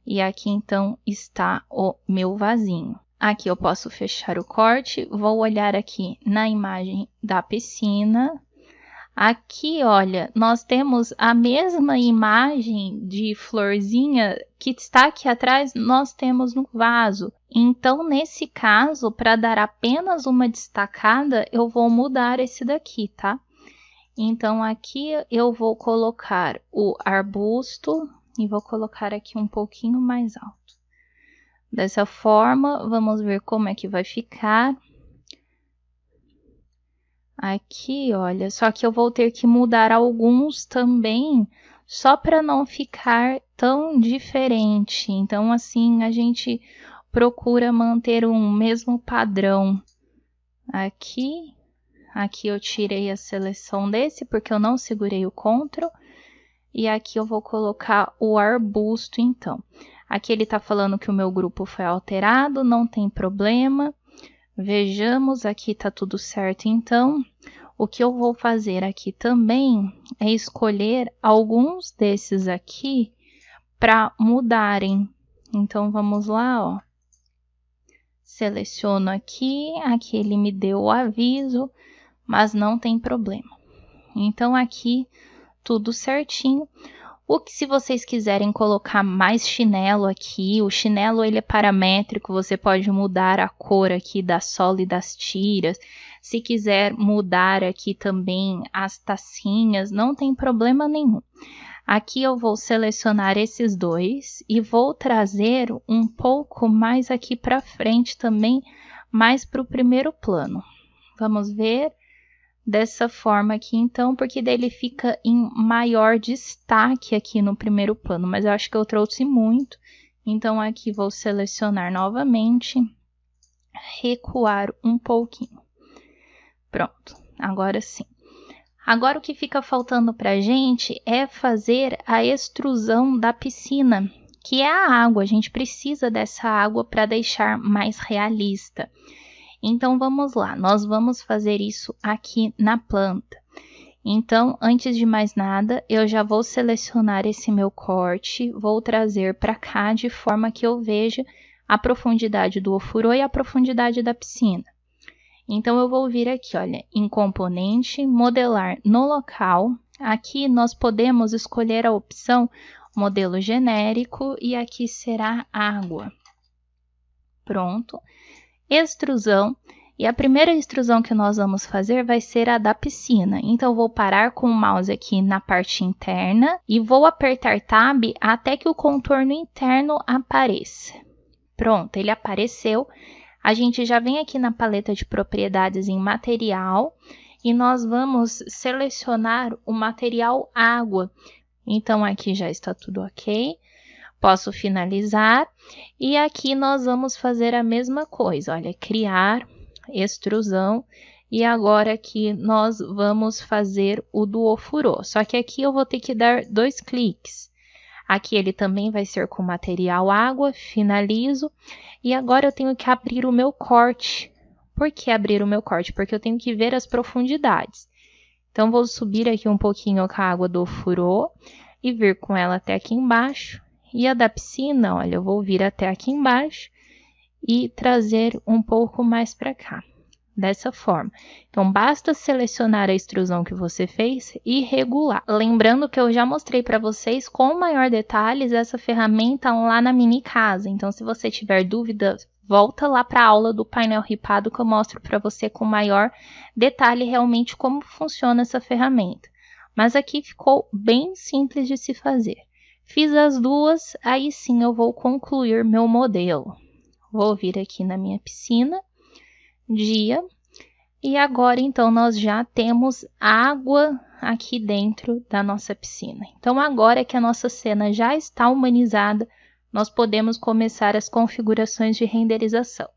E aqui então está o meu vasinho. Aqui eu posso fechar o corte, vou olhar aqui na imagem da piscina. Aqui, olha, nós temos a mesma imagem de florzinha que está aqui atrás, nós temos no vaso. Então, nesse caso, para dar apenas uma destacada, eu vou mudar esse daqui, tá? Então, aqui eu vou colocar o arbusto e vou colocar aqui um pouquinho mais alto. Dessa forma, vamos ver como é que vai ficar. Aqui, olha, só que eu vou ter que mudar alguns também só para não ficar tão diferente. Então, assim, a gente procura manter um mesmo padrão. Aqui eu tirei a seleção desse, porque eu não segurei o Ctrl. E aqui eu vou colocar o arbusto, então. Aqui ele está falando que o meu grupo foi alterado, não tem problema. Vejamos, aqui está tudo certo, então. O que eu vou fazer aqui também é escolher alguns desses aqui para mudarem. Então, vamos lá, ó. Seleciono aqui ele me deu o aviso, mas não tem problema. Então, aqui tudo certinho. O que, se vocês quiserem colocar mais chinelo aqui, o chinelo ele é paramétrico, você pode mudar a cor aqui da sola e das tiras. Se quiser mudar aqui também as tacinhas, não tem problema nenhum. Aqui eu vou selecionar esses dois e vou trazer um pouco mais aqui para frente também, mais para o primeiro plano. Vamos ver dessa forma aqui, então, porque daí ele fica em maior destaque aqui no primeiro plano, mas eu acho que eu trouxe muito, então aqui vou selecionar novamente, recuar um pouquinho. Pronto, agora sim. Agora o que fica faltando pra gente é fazer a extrusão da piscina, que é a água, a gente precisa dessa água para deixar mais realista. Então, vamos lá, nós vamos fazer isso aqui na planta. Então, antes de mais nada, eu já vou selecionar esse meu corte, vou trazer para cá de forma que eu veja a profundidade do ofurô e a profundidade da piscina. Então, eu vou vir aqui, olha, em componente, modelar no local. Aqui nós podemos escolher a opção modelo genérico e aqui será água. Pronto. Extrusão, e a primeira extrusão que nós vamos fazer vai ser a da piscina. Então, eu vou parar com o mouse aqui na parte interna e vou apertar Tab até que o contorno interno apareça. Pronto, ele apareceu. A gente já vem aqui na paleta de propriedades em material e nós vamos selecionar o material água. Então, aqui já está tudo ok. Posso finalizar e aqui nós vamos fazer a mesma coisa, olha, criar, extrusão e agora aqui nós vamos fazer o do ofurô, só que aqui eu vou ter que dar 2 cliques. Aqui ele também vai ser com material água, finalizo e agora eu tenho que abrir o meu corte. Por que abrir o meu corte? Porque eu tenho que ver as profundidades. Então vou subir aqui um pouquinho com a água do ofurô e vir com ela até aqui embaixo. E a da piscina, olha, eu vou vir até aqui embaixo e trazer um pouco mais para cá, dessa forma. Então, basta selecionar a extrusão que você fez e regular. Lembrando que eu já mostrei para vocês com maior detalhes essa ferramenta lá na mini casa. Então, se você tiver dúvida, volta lá para a aula do painel ripado que eu mostro para você com maior detalhe realmente como funciona essa ferramenta. Mas aqui ficou bem simples de se fazer. Fiz as duas, aí sim eu vou concluir meu modelo. Vou vir aqui na minha piscina, dia, e agora então nós já temos água aqui dentro da nossa piscina. Então agora que a nossa cena já está humanizada, nós podemos começar as configurações de renderização.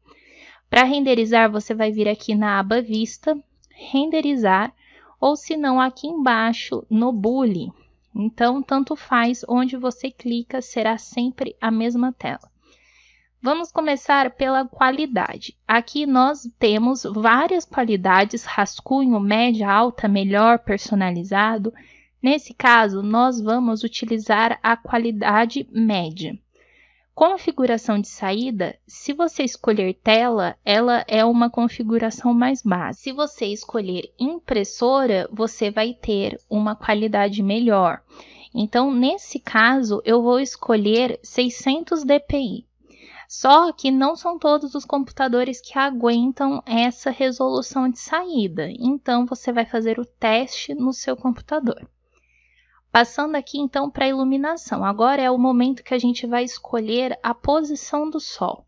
Para renderizar, você vai vir aqui na aba Vista, Renderizar, ou se não aqui embaixo no Boolean. Então, tanto faz, onde você clica, será sempre a mesma tela. Vamos começar pela qualidade. Aqui nós temos várias qualidades, rascunho, média, alta, melhor, personalizado. Nesse caso, nós vamos utilizar a qualidade média. Configuração de saída, se você escolher tela, ela é uma configuração mais básica. Se você escolher impressora, você vai ter uma qualidade melhor. Então, nesse caso, eu vou escolher 600 dpi. Só que não são todos os computadores que aguentam essa resolução de saída. Então, você vai fazer o teste no seu computador. Passando aqui então para a iluminação. Agora é o momento que a gente vai escolher a posição do sol.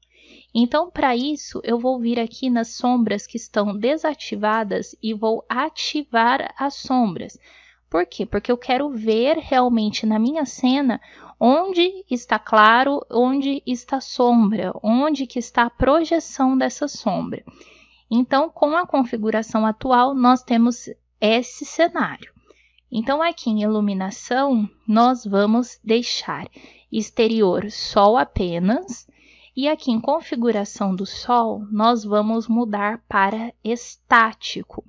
Então, para isso, eu vou vir aqui nas sombras que estão desativadas e vou ativar as sombras. Por quê? Porque eu quero ver realmente na minha cena onde está claro, onde está sombra, onde que está a projeção dessa sombra. Então, com a configuração atual, nós temos esse cenário. Então, aqui em iluminação, nós vamos deixar exterior sol apenas, e aqui em configuração do sol, nós vamos mudar para estático.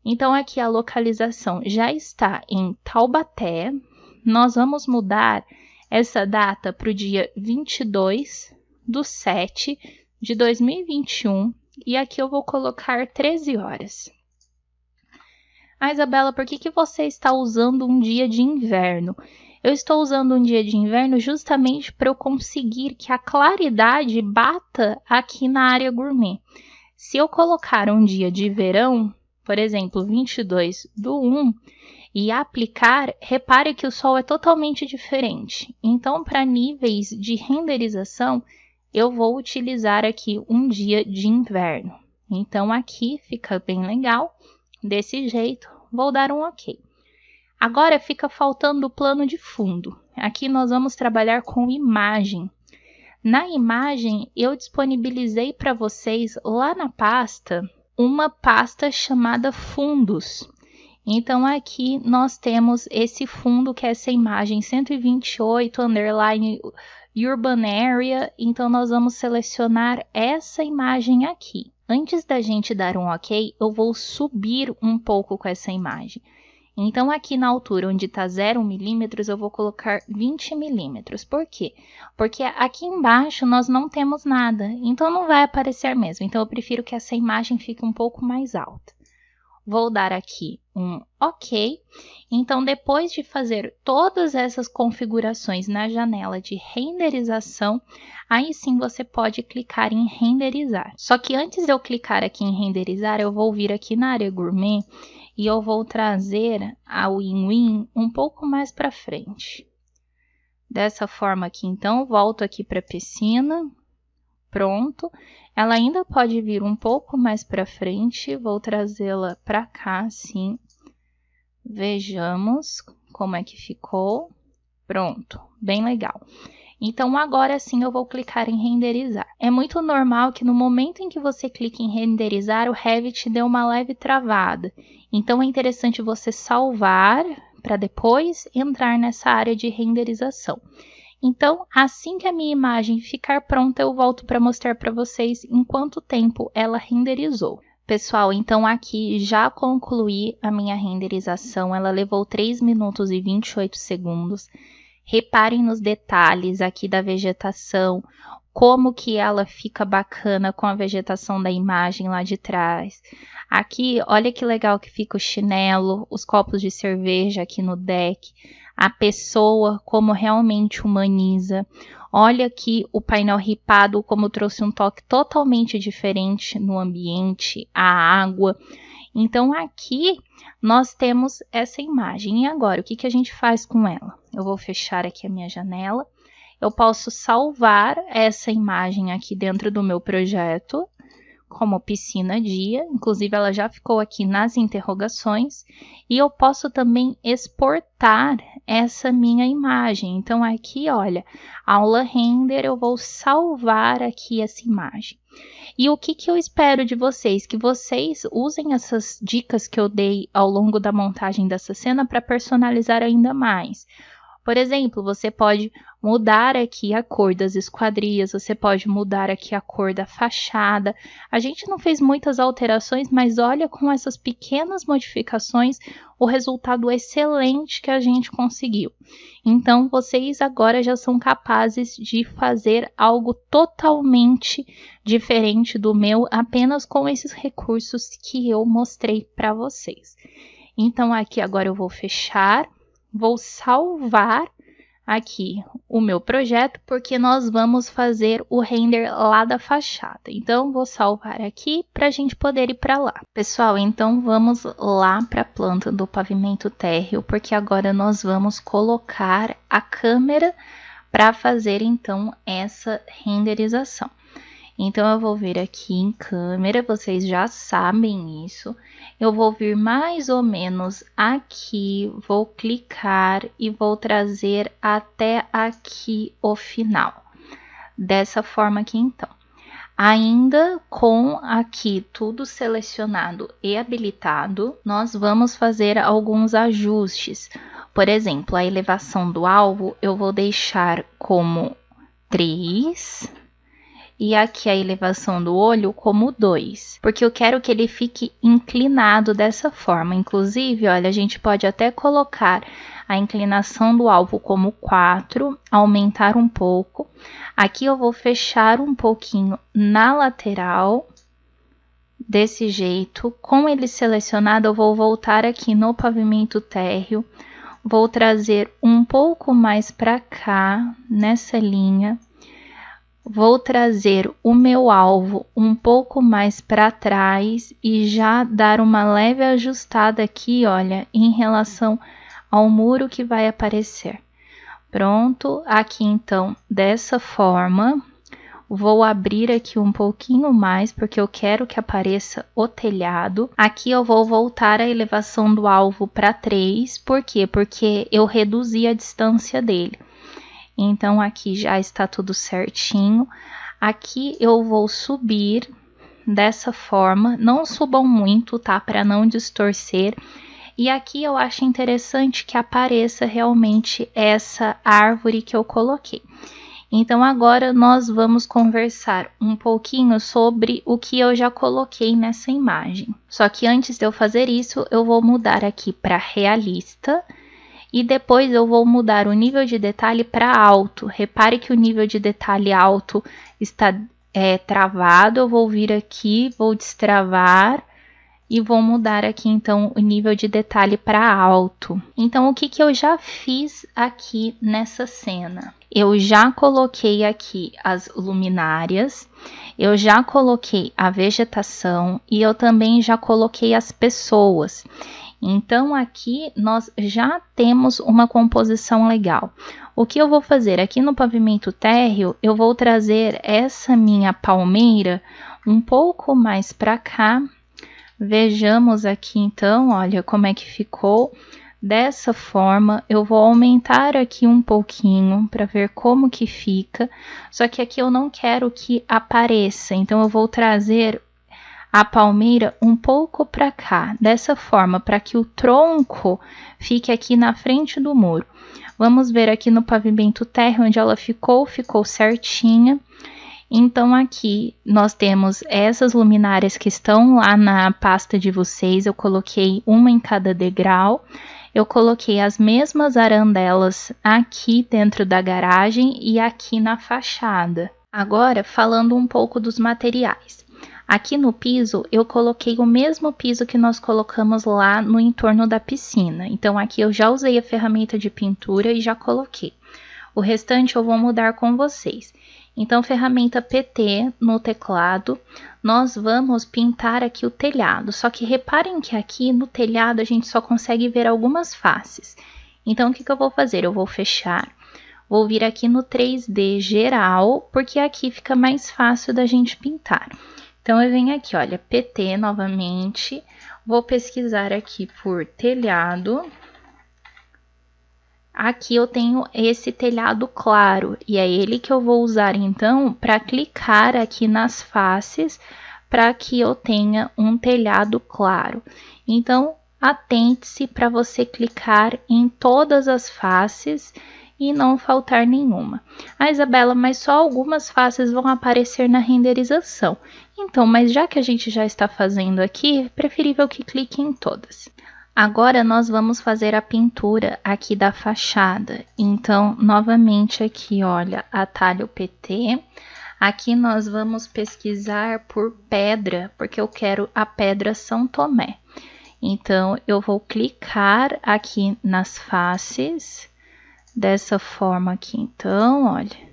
Então, aqui a localização já está em Taubaté. Nós vamos mudar essa data para o dia 22/7/2021, e aqui eu vou colocar 13 horas. Ah, Isabela, por que você está usando um dia de inverno? Eu estou usando um dia de inverno justamente para eu conseguir que a claridade bata aqui na área gourmet. Se eu colocar um dia de verão, por exemplo, 22/1, e aplicar, repare que o sol é totalmente diferente. Então, para níveis de renderização, eu vou utilizar aqui um dia de inverno. Então, aqui fica bem legal. Desse jeito, vou dar um OK. Agora fica faltando o plano de fundo. Aqui nós vamos trabalhar com imagem. Na imagem, eu disponibilizei para vocês lá na pasta, uma pasta chamada fundos. Então aqui nós temos esse fundo, que é essa imagem 128 underline urban area. Então nós vamos selecionar essa imagem aqui. Antes da gente dar um OK, eu vou subir um pouco com essa imagem. Então, aqui na altura onde está 0 milímetros, eu vou colocar 20 milímetros. Por quê? Porque aqui embaixo nós não temos nada, então não vai aparecer mesmo. Então, eu prefiro que essa imagem fique um pouco mais alta. Vou dar aqui um OK. Então, depois de fazer todas essas configurações na janela de renderização, aí sim você pode clicar em renderizar. Só que antes de eu clicar aqui em renderizar, eu vou vir aqui na área gourmet e eu vou trazer a Win um pouco mais para frente. Dessa forma aqui, então, volto aqui para a piscina. Pronto. Ela ainda pode vir um pouco mais para frente. Vou trazê-la para cá, assim. Vejamos como é que ficou. Pronto. Bem legal. Então, agora sim eu vou clicar em renderizar. É muito normal que no momento em que você clica em renderizar, o Revit dê uma leve travada. Então, é interessante você salvar para depois entrar nessa área de renderização. Então, assim que a minha imagem ficar pronta, eu volto para mostrar para vocês em quanto tempo ela renderizou. Pessoal, então aqui já concluí a minha renderização. Ela levou 3 minutos e 28 segundos. Reparem nos detalhes aqui da vegetação, como que ela fica bacana com a vegetação da imagem lá de trás. Aqui, olha que legal que fica o chinelo, os copos de cerveja aqui no deck, a pessoa como realmente humaniza. Olha aqui o painel ripado, como trouxe um toque totalmente diferente no ambiente, a água. Então, aqui nós temos essa imagem. E agora, o que a gente faz com ela? Eu vou fechar aqui a minha janela. Eu posso salvar essa imagem aqui dentro do meu projeto, como piscina dia. Inclusive, ela já ficou aqui nas interrogações. E eu posso também exportar essa minha imagem. Então, aqui, olha, aula render, eu vou salvar aqui essa imagem. E o que eu espero de vocês? Que vocês usem essas dicas que eu dei ao longo da montagem dessa cena para personalizar ainda mais. Por exemplo, você pode mudar aqui a cor das esquadrias, você pode mudar aqui a cor da fachada. A gente não fez muitas alterações, mas olha com essas pequenas modificações o resultado excelente que a gente conseguiu. Então, vocês agora já são capazes de fazer algo totalmente diferente do meu, apenas com esses recursos que eu mostrei para vocês. Então, aqui agora eu vou fechar. Vou salvar aqui o meu projeto, porque nós vamos fazer o render lá da fachada. Então, vou salvar aqui para a gente poder ir para lá. Pessoal, então vamos lá para a planta do pavimento térreo, porque agora nós vamos colocar a câmera para fazer então essa renderização. Então, eu vou vir aqui em câmera, vocês já sabem isso. Eu vou vir mais ou menos aqui, vou clicar e vou trazer até aqui o final. Dessa forma aqui, então. Ainda com aqui tudo selecionado e habilitado, nós vamos fazer alguns ajustes. Por exemplo, a elevação do alvo eu vou deixar como 3 e aqui a elevação do olho como 2, porque eu quero que ele fique inclinado dessa forma. Inclusive, olha, a gente pode até colocar a inclinação do alvo como 4, aumentar um pouco. Aqui eu vou fechar um pouquinho na lateral, desse jeito. Com ele selecionado, eu vou voltar aqui no pavimento térreo, vou trazer um pouco mais para cá, nessa linha. Vou trazer o meu alvo um pouco mais para trás e já dar uma leve ajustada aqui, olha, em relação ao muro que vai aparecer. Pronto, aqui então, dessa forma, vou abrir aqui um pouquinho mais, porque eu quero que apareça o telhado. Aqui eu vou voltar a elevação do alvo para 3, por quê? Porque eu reduzi a distância dele. Então, aqui já está tudo certinho. Aqui eu vou subir dessa forma, não subam muito, tá? Para não distorcer. E aqui eu acho interessante que apareça realmente essa árvore que eu coloquei. Então, agora nós vamos conversar um pouquinho sobre o que eu já coloquei nessa imagem. Só que antes de eu fazer isso, eu vou mudar aqui para realista. E depois eu vou mudar o nível de detalhe para alto. Repare que o nível de detalhe alto está travado. Eu vou vir aqui, vou destravar e vou mudar aqui então o nível de detalhe para alto. Então, o que eu já fiz aqui nessa cena? Eu já coloquei aqui as luminárias, eu já coloquei a vegetação e eu também já coloquei as pessoas. Então, aqui nós já temos uma composição legal. O que eu vou fazer aqui no pavimento térreo, eu vou trazer essa minha palmeira um pouco mais para cá. Vejamos aqui então, olha como é que ficou. Dessa forma, eu vou aumentar aqui um pouquinho para ver como que fica. Só que aqui eu não quero que apareça, então eu vou trazer a palmeira um pouco para cá, dessa forma, para que o tronco fique aqui na frente do muro. Vamos ver aqui no pavimento térreo onde ela ficou certinha. Então, aqui nós temos essas luminárias que estão lá na pasta de vocês. Eu coloquei uma em cada degrau. Eu coloquei as mesmas arandelas aqui dentro da garagem e aqui na fachada. Agora, falando um pouco dos materiais. Aqui no piso, eu coloquei o mesmo piso que nós colocamos lá no entorno da piscina. Então, aqui eu já usei a ferramenta de pintura e já coloquei. O restante eu vou mudar com vocês. Então, ferramenta PT no teclado, nós vamos pintar aqui o telhado. Só que reparem que aqui no telhado a gente só consegue ver algumas faces. Então, o que eu vou fazer? Eu vou fechar, vou vir aqui no 3D geral, porque aqui fica mais fácil da gente pintar. Então, eu venho aqui, olha, PT novamente, vou pesquisar aqui por telhado. Aqui eu tenho esse telhado claro, e é ele que eu vou usar, então, para clicar aqui nas faces, para que eu tenha um telhado claro. Então, atente-se para você clicar em todas as faces e não faltar nenhuma. Ah, Isabela, mas só algumas faces vão aparecer na renderização. Então, mas já que a gente já está fazendo aqui, é preferível que clique em todas. Agora, nós vamos fazer a pintura aqui da fachada. Então, novamente aqui, olha, atalho PT. Aqui nós vamos pesquisar por pedra, porque eu quero a pedra São Tomé. Então, eu vou clicar aqui nas faces, dessa forma aqui, então, olha.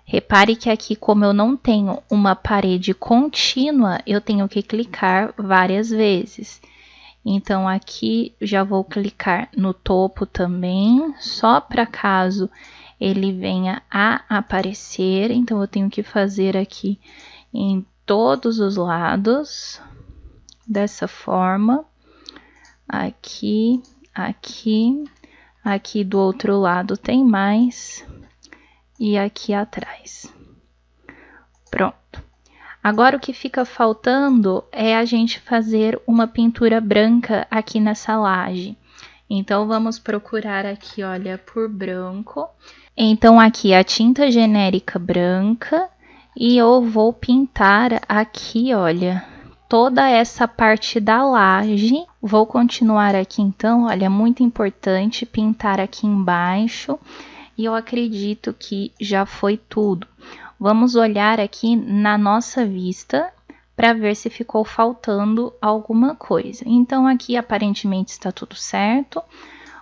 Repare que aqui, como eu não tenho uma parede contínua, eu tenho que clicar várias vezes. Então, aqui já vou clicar no topo também, só para caso ele venha a aparecer. Então, eu tenho que fazer aqui em todos os lados, dessa forma. Aqui, aqui, aqui do outro lado tem mais, e aqui atrás. Pronto. Agora o que fica faltando é a gente fazer uma pintura branca aqui nessa laje. Então, vamos procurar aqui, olha, por branco. Então, aqui a tinta genérica branca, e eu vou pintar aqui, olha, toda essa parte da laje. Vou continuar aqui, então, olha, muito importante pintar aqui embaixo, e eu acredito que já foi tudo. Vamos olhar aqui na nossa vista para ver se ficou faltando alguma coisa. Então, aqui aparentemente está tudo certo.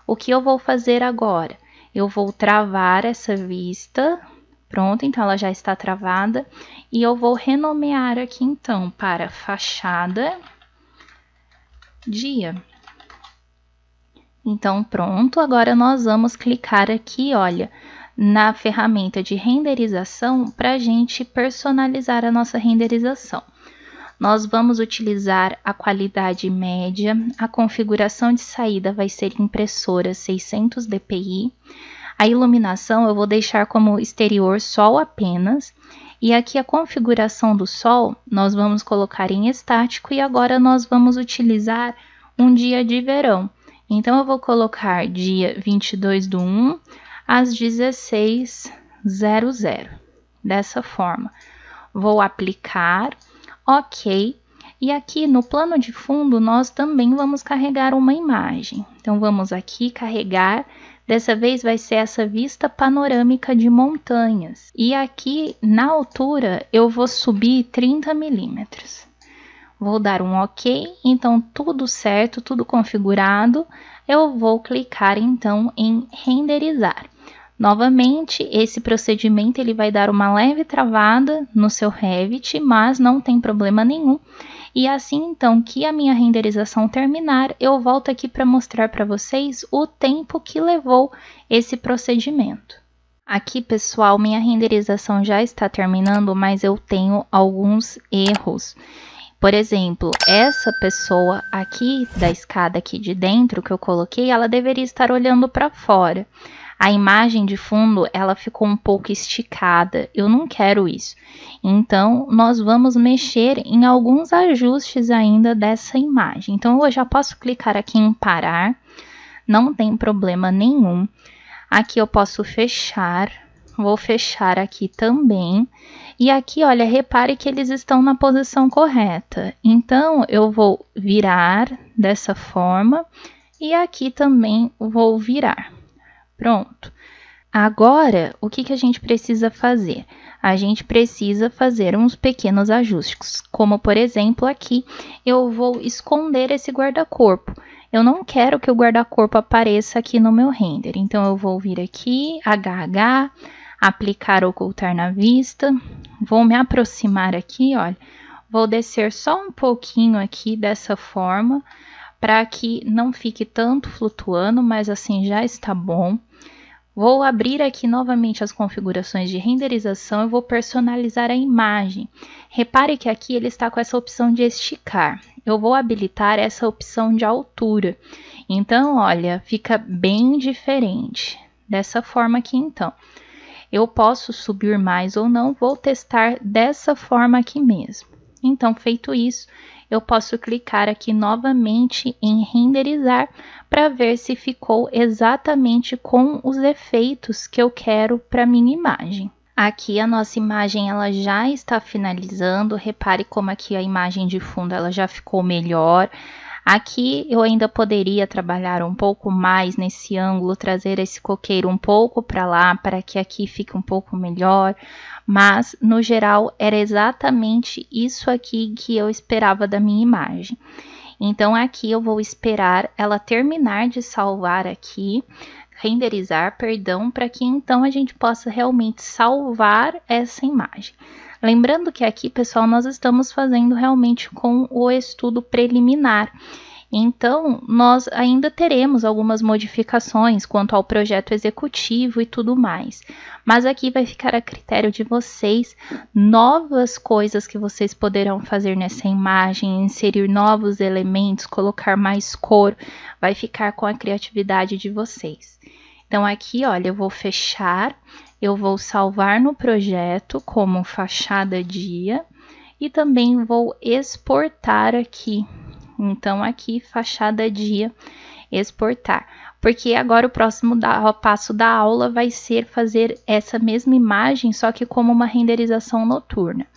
O que eu vou fazer agora? Eu vou travar essa vista. Pronto, então ela já está travada. E eu vou renomear aqui, então, para fachada dia. Então, pronto. Agora nós vamos clicar aqui, olha, na ferramenta de renderização para a gente personalizar a nossa renderização. Nós vamos utilizar a qualidade média, a configuração de saída vai ser impressora 600 dpi, a iluminação eu vou deixar como exterior sol apenas, e aqui a configuração do sol nós vamos colocar em estático, e agora nós vamos utilizar um dia de verão. Então, eu vou colocar dia 22/1 às 16:00, dessa forma. Vou aplicar, ok, e aqui no plano de fundo nós também vamos carregar uma imagem. Então, vamos aqui carregar, dessa vez vai ser essa vista panorâmica de montanhas. E aqui na altura eu vou subir 30 milímetros. Vou dar um ok, então tudo certo, tudo configurado. Eu vou clicar então em renderizar. Novamente, esse procedimento ele vai dar uma leve travada no seu Revit, mas não tem problema nenhum. E assim, então, que a minha renderização terminar, eu volto aqui para mostrar para vocês o tempo que levou esse procedimento. Aqui, pessoal, minha renderização já está terminando, mas eu tenho alguns erros. Por exemplo, essa pessoa aqui da escada aqui de dentro que eu coloquei, ela deveria estar olhando para fora. A imagem de fundo, ela ficou um pouco esticada. Eu não quero isso. Então, nós vamos mexer em alguns ajustes ainda dessa imagem. Então, eu já posso clicar aqui em parar. Não tem problema nenhum. Aqui eu posso fechar. Vou fechar aqui também. E aqui, olha, repare que eles estão na posição correta. Então, eu vou virar dessa forma. E aqui também vou virar. Pronto. Agora, o que a gente precisa fazer? A gente precisa fazer uns pequenos ajustes, como por exemplo aqui, eu vou esconder esse guarda-corpo. Eu não quero que o guarda-corpo apareça aqui no meu render, então eu vou vir aqui, HH, aplicar ocultar na vista, vou me aproximar aqui, olha, vou descer só um pouquinho aqui dessa forma, para que não fique tanto flutuando, mas assim já está bom. Vou abrir aqui novamente as configurações de renderização e vou personalizar a imagem. Repare que aqui ele está com essa opção de esticar. Eu vou habilitar essa opção de altura. Então, olha, fica bem diferente. Dessa forma aqui, então. Eu posso subir mais ou não, vou testar dessa forma aqui mesmo. Então, feito isso, eu posso clicar aqui novamente em renderizar para ver se ficou exatamente com os efeitos que eu quero para minha imagem. Aqui a nossa imagem ela já está finalizando, repare como aqui a imagem de fundo ela já ficou melhor. Aqui eu ainda poderia trabalhar um pouco mais nesse ângulo, trazer esse coqueiro um pouco para lá, para que aqui fique um pouco melhor. Mas, no geral, era exatamente isso aqui que eu esperava da minha imagem. Então, aqui eu vou esperar ela terminar de salvar aqui, renderizar, perdão, para que então a gente possa realmente salvar essa imagem. Lembrando que aqui, pessoal, nós estamos fazendo realmente com o estudo preliminar. Então, nós ainda teremos algumas modificações quanto ao projeto executivo e tudo mais. Mas aqui vai ficar a critério de vocês novas coisas que vocês poderão fazer nessa imagem, inserir novos elementos, colocar mais cor, vai ficar com a criatividade de vocês. Então, aqui, olha, eu vou fechar, eu vou salvar no projeto como fachada dia e também vou exportar aqui. Então, aqui, fachada dia, exportar. Porque agora o próximo passo da aula vai ser fazer essa mesma imagem, só que como uma renderização noturna.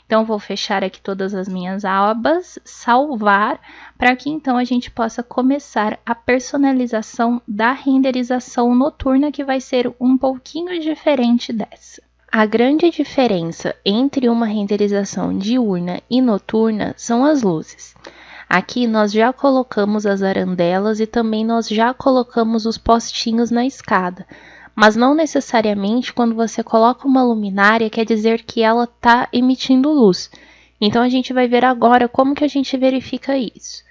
Então, vou fechar aqui todas as minhas abas, salvar, para que então a gente possa começar a personalização da renderização noturna, que vai ser um pouquinho diferente dessa. A grande diferença entre uma renderização diurna e noturna são as luzes. Aqui nós já colocamos as arandelas e também nós já colocamos os postinhos na escada. Mas não necessariamente quando você coloca uma luminária quer dizer que ela está emitindo luz. Então a gente vai ver agora como que a gente verifica isso.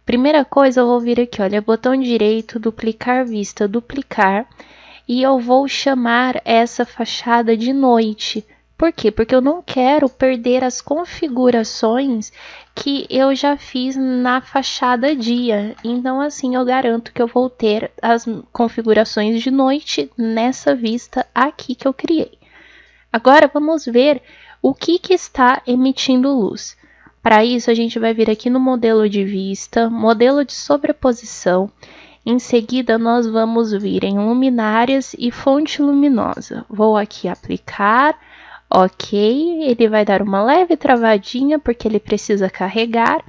Primeira coisa, eu vou vir aqui, olha, botão direito, duplicar vista, duplicar. E eu vou chamar essa fachada de noite. Por quê? Porque eu não quero perder as configurações que eu já fiz na fachada dia. Então, assim, eu garanto que eu vou ter as configurações de noite nessa vista aqui que eu criei. Agora, vamos ver o que está emitindo luz. Para isso, a gente vai vir aqui no modelo de vista, modelo de sobreposição. Em seguida, nós vamos vir em luminárias e fonte luminosa. Vou aqui aplicar. Ok, ele vai dar uma leve travadinha porque ele precisa carregar.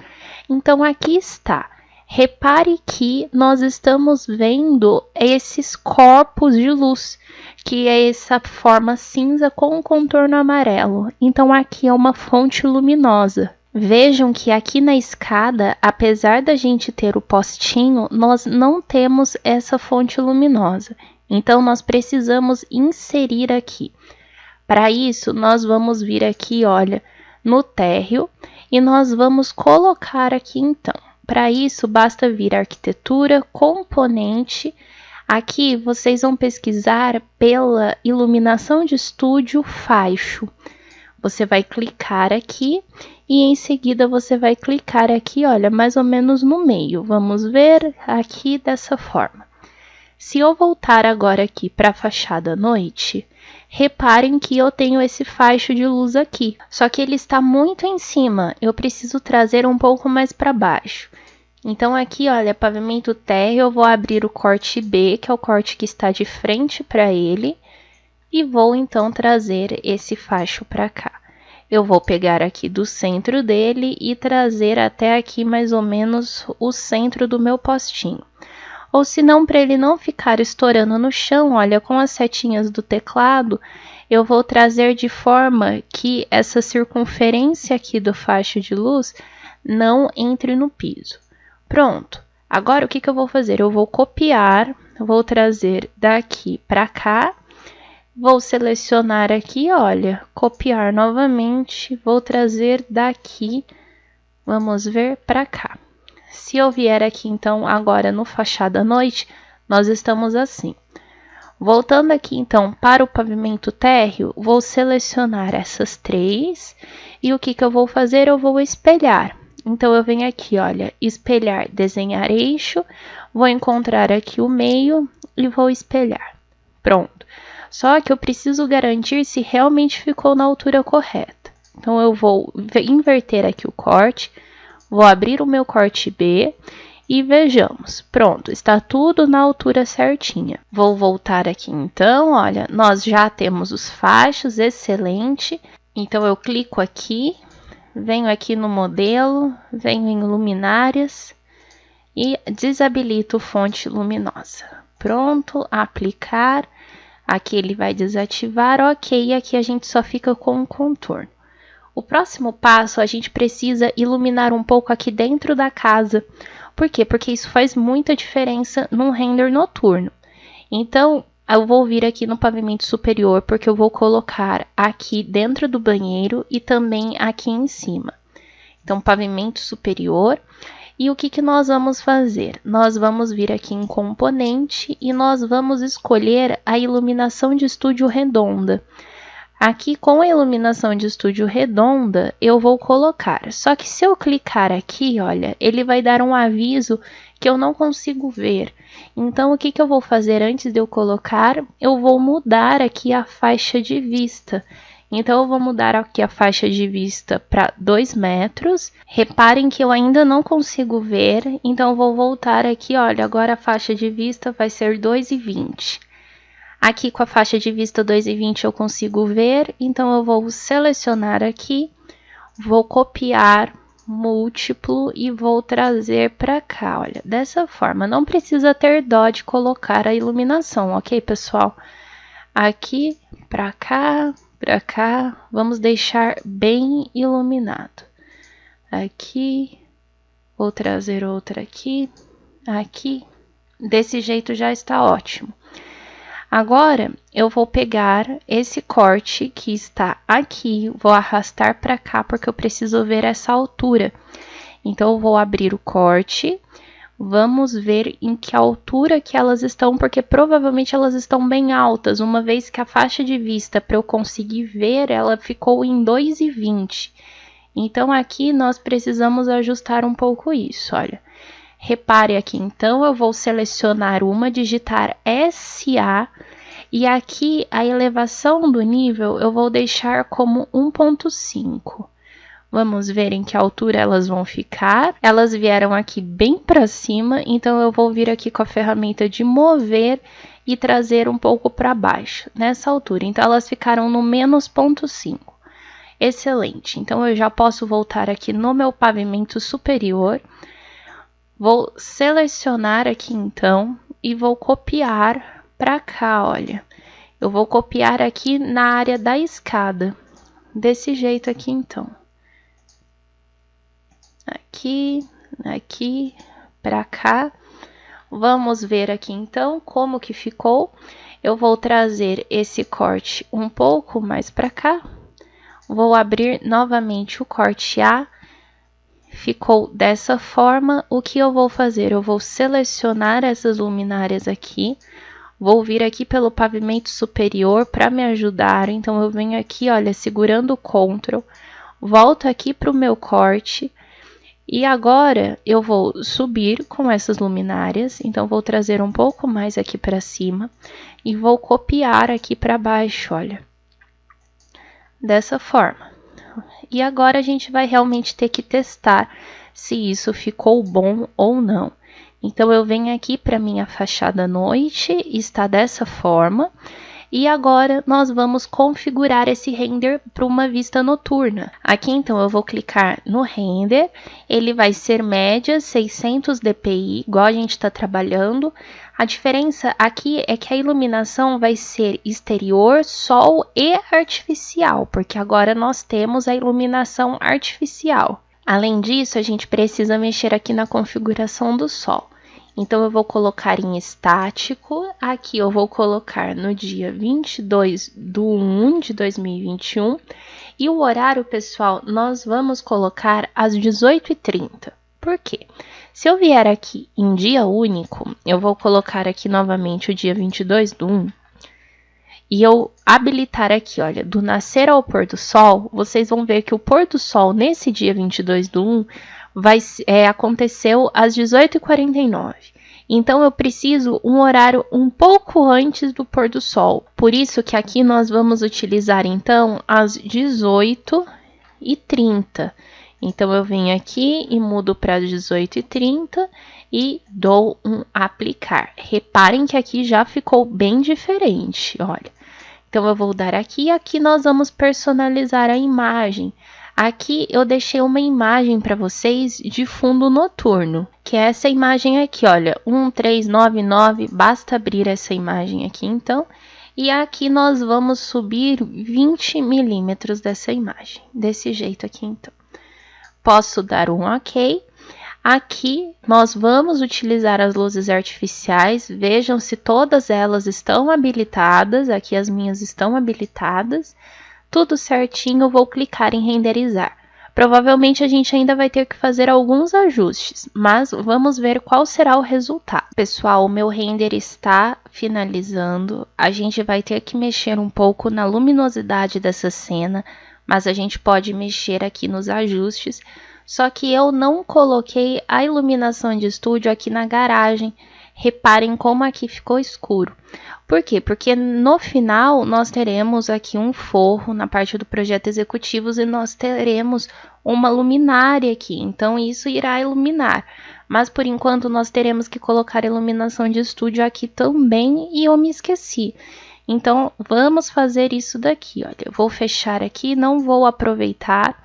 Então, aqui está. Repare que nós estamos vendo esses corpos de luz, que é essa forma cinza com um contorno amarelo. Então, aqui é uma fonte luminosa. Vejam que aqui na escada, apesar da gente ter o postinho, nós não temos essa fonte luminosa. Então, nós precisamos inserir aqui. Para isso, nós vamos vir aqui, olha, no térreo e nós vamos colocar aqui então. Para isso, basta vir arquitetura, componente. Aqui vocês vão pesquisar pela iluminação de estúdio Faixo. Você vai clicar aqui e em seguida você vai clicar aqui, olha, mais ou menos no meio. Vamos ver aqui dessa forma. Se eu voltar agora aqui para a fachada noite, reparem que eu tenho esse faixo de luz aqui, só que ele está muito em cima, eu preciso trazer um pouco mais para baixo. Então aqui, olha, pavimento térreo, eu vou abrir o corte B, que é o corte que está de frente para ele, e vou então trazer esse faixo para cá. Eu vou pegar aqui do centro dele e trazer até aqui mais ou menos o centro do meu postinho. Ou se não, para ele não ficar estourando no chão, olha, com as setinhas do teclado, eu vou trazer de forma que essa circunferência aqui do faixo de luz não entre no piso. Pronto. Agora, o que eu vou fazer? Eu vou copiar, vou trazer daqui para cá, vou selecionar aqui, olha, copiar novamente, vou trazer daqui, vamos ver, para cá. Se eu vier aqui, então, agora no fachada noite, nós estamos assim. Voltando aqui, então, para o pavimento térreo, vou selecionar essas três. E o que eu vou fazer? Eu vou espelhar. Então, eu venho aqui, olha, espelhar, desenhar eixo. Vou encontrar aqui o meio e vou espelhar. Pronto. Só que eu preciso garantir se realmente ficou na altura correta. Então, eu vou inverter aqui o corte. Vou abrir o meu corte B e vejamos. Pronto, está tudo na altura certinha. Vou voltar aqui então, olha, nós já temos os faixos, excelente. Então eu clico aqui, venho aqui no modelo, venho em luminárias e desabilito fonte luminosa. Pronto, aplicar. Aqui ele vai desativar, ok, e aqui a gente só fica com o contorno. O próximo passo, a gente precisa iluminar um pouco aqui dentro da casa. Por quê? Porque isso faz muita diferença num render noturno. Então, eu vou vir aqui no pavimento superior, porque eu vou colocar aqui dentro do banheiro e também aqui em cima. Então, pavimento superior. E o que que nós vamos fazer? Nós vamos vir aqui em componente e nós vamos escolher a iluminação de estúdio redonda. Aqui com a iluminação de estúdio redonda, eu vou colocar. Só que se eu clicar aqui, olha, ele vai dar um aviso que eu não consigo ver. Então, o que que eu vou fazer antes de eu colocar? Eu vou mudar aqui a faixa de vista. Então, eu vou mudar aqui a faixa de vista para 2 metros. Reparem que eu ainda não consigo ver. Então, eu vou voltar aqui, olha, agora a faixa de vista vai ser 2,20. Aqui com a faixa de vista 2,20 eu consigo ver, então eu vou selecionar aqui, vou copiar múltiplo e vou trazer para cá, olha, dessa forma. Não precisa ter dó de colocar a iluminação, ok, pessoal? Aqui, para cá, vamos deixar bem iluminado. Aqui, vou trazer outra aqui, desse jeito já está ótimo. Agora, eu vou pegar esse corte que está aqui, vou arrastar para cá, porque eu preciso ver essa altura. Então, eu vou abrir o corte, vamos ver em que altura que elas estão, porque provavelmente elas estão bem altas, uma vez que a faixa de vista, para eu conseguir ver, ela ficou em 2,20. Então, aqui nós precisamos ajustar um pouco isso, olha. Repare aqui, então, eu vou selecionar uma, digitar SA, e aqui a elevação do nível eu vou deixar como 1,5. Vamos ver em que altura elas vão ficar. Elas vieram aqui bem para cima, então eu vou vir aqui com a ferramenta de mover e trazer um pouco para baixo, nessa altura. Então, elas ficaram no menos 0,5. Excelente, então eu já posso voltar aqui no meu pavimento superior. Vou selecionar aqui então e vou copiar para cá, olha. Eu vou copiar aqui na área da escada, desse jeito aqui então. Aqui, para cá. Vamos ver aqui então como que ficou. Eu vou trazer esse corte um pouco mais para cá. Vou abrir novamente o corte A. Ficou dessa forma. O que eu vou fazer? Eu vou selecionar essas luminárias aqui. Vou vir aqui pelo pavimento superior para me ajudar. Então, eu venho aqui, olha, segurando o Ctrl. Volto aqui para o meu corte. E agora, eu vou subir com essas luminárias. Então, vou trazer um pouco mais aqui para cima. E vou copiar aqui para baixo, olha. Dessa forma. E agora a gente vai realmente ter que testar se isso ficou bom ou não. Então, eu venho aqui para minha fachada à noite, está dessa forma. E agora, nós vamos configurar esse render para uma vista noturna. Aqui, então, eu vou clicar no render. Ele vai ser média 600 dpi, igual a gente está trabalhando. A diferença aqui é que a iluminação vai ser exterior, sol e artificial, porque agora nós temos a iluminação artificial. Além disso, a gente precisa mexer aqui na configuração do sol. Então, eu vou colocar em estático. Aqui eu vou colocar no dia 22/1 de 2021. E o horário, pessoal, nós vamos colocar às 18h30. Por quê? Se eu vier aqui em dia único, eu vou colocar aqui novamente o dia 22/1. E eu habilitar aqui, olha, do nascer ao pôr do sol, vocês vão ver que o pôr do sol nesse dia 22/1 aconteceu às 18h49. Então, eu preciso um horário um pouco antes do pôr do sol. Por isso que aqui nós vamos utilizar, então, às 18h30. Então, eu venho aqui e mudo para 18h30 e dou um aplicar. Reparem que aqui já ficou bem diferente, olha. Então, eu vou dar aqui e aqui nós vamos personalizar a imagem. Aqui eu deixei uma imagem para vocês de fundo noturno, que é essa imagem aqui, olha, 1399, basta abrir essa imagem aqui então. E aqui nós vamos subir 20 milímetros dessa imagem, desse jeito aqui então. Posso dar um OK. Aqui nós vamos utilizar as luzes artificiais, vejam se todas elas estão habilitadas, aqui as minhas estão habilitadas. Tudo certinho, eu vou clicar em renderizar. Provavelmente a gente ainda vai ter que fazer alguns ajustes, mas vamos ver qual será o resultado. Pessoal, o meu render está finalizando. A gente vai ter que mexer um pouco na luminosidade dessa cena, mas a gente pode mexer aqui nos ajustes. Só que eu não coloquei a iluminação de estúdio aqui na garagem. Reparem como aqui ficou escuro. Por quê? Porque no final nós teremos aqui um forro na parte do projeto executivos e nós teremos uma luminária aqui. Então isso irá iluminar. Mas por enquanto nós teremos que colocar a iluminação de estúdio aqui também e eu me esqueci. Então vamos fazer isso daqui, olha. Eu vou fechar aqui, não vou aproveitar.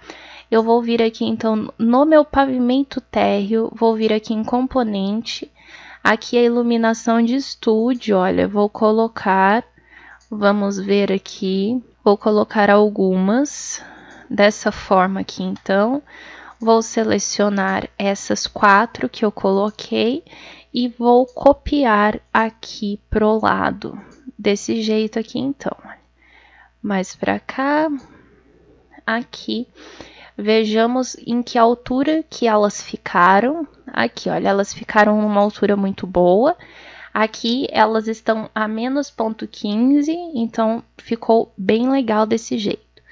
Eu vou vir aqui então no meu pavimento térreo, vou vir aqui em componente. Aqui a iluminação de estúdio, olha, vou colocar, vamos ver aqui, vou colocar algumas dessa forma aqui então. Vou selecionar essas 4 que eu coloquei e vou copiar aqui pro lado, desse jeito aqui então. Mais pra cá, aqui. Vejamos em que altura que elas ficaram. Aqui, olha, elas ficaram numa altura muito boa. Aqui elas estão a menos 0,15, então ficou bem legal desse jeito.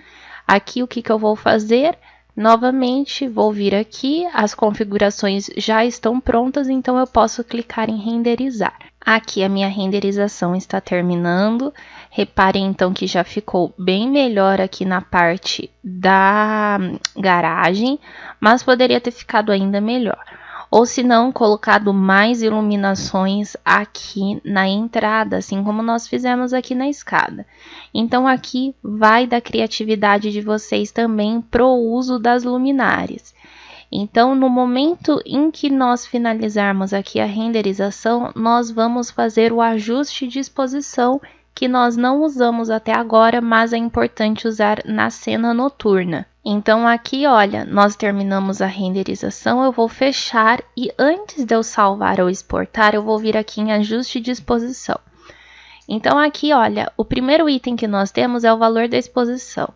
Aqui o que eu vou fazer? Novamente, vou vir aqui, as configurações já estão prontas, então eu posso clicar em renderizar. Aqui a minha renderização está terminando. Reparem então que já ficou bem melhor aqui na parte da garagem, mas poderia ter ficado ainda melhor. Ou se não, colocado mais iluminações aqui na entrada, assim como nós fizemos aqui na escada. Então aqui vai da criatividade de vocês também pro uso das luminárias. Então, no momento em que nós finalizarmos aqui a renderização, nós vamos fazer o ajuste de exposição que nós não usamos até agora, mas é importante usar na cena noturna. Então aqui, olha, nós terminamos a renderização, eu vou fechar e antes de eu salvar ou exportar, eu vou vir aqui em ajuste de exposição. Então aqui, olha, o primeiro item que nós temos é o valor da exposição.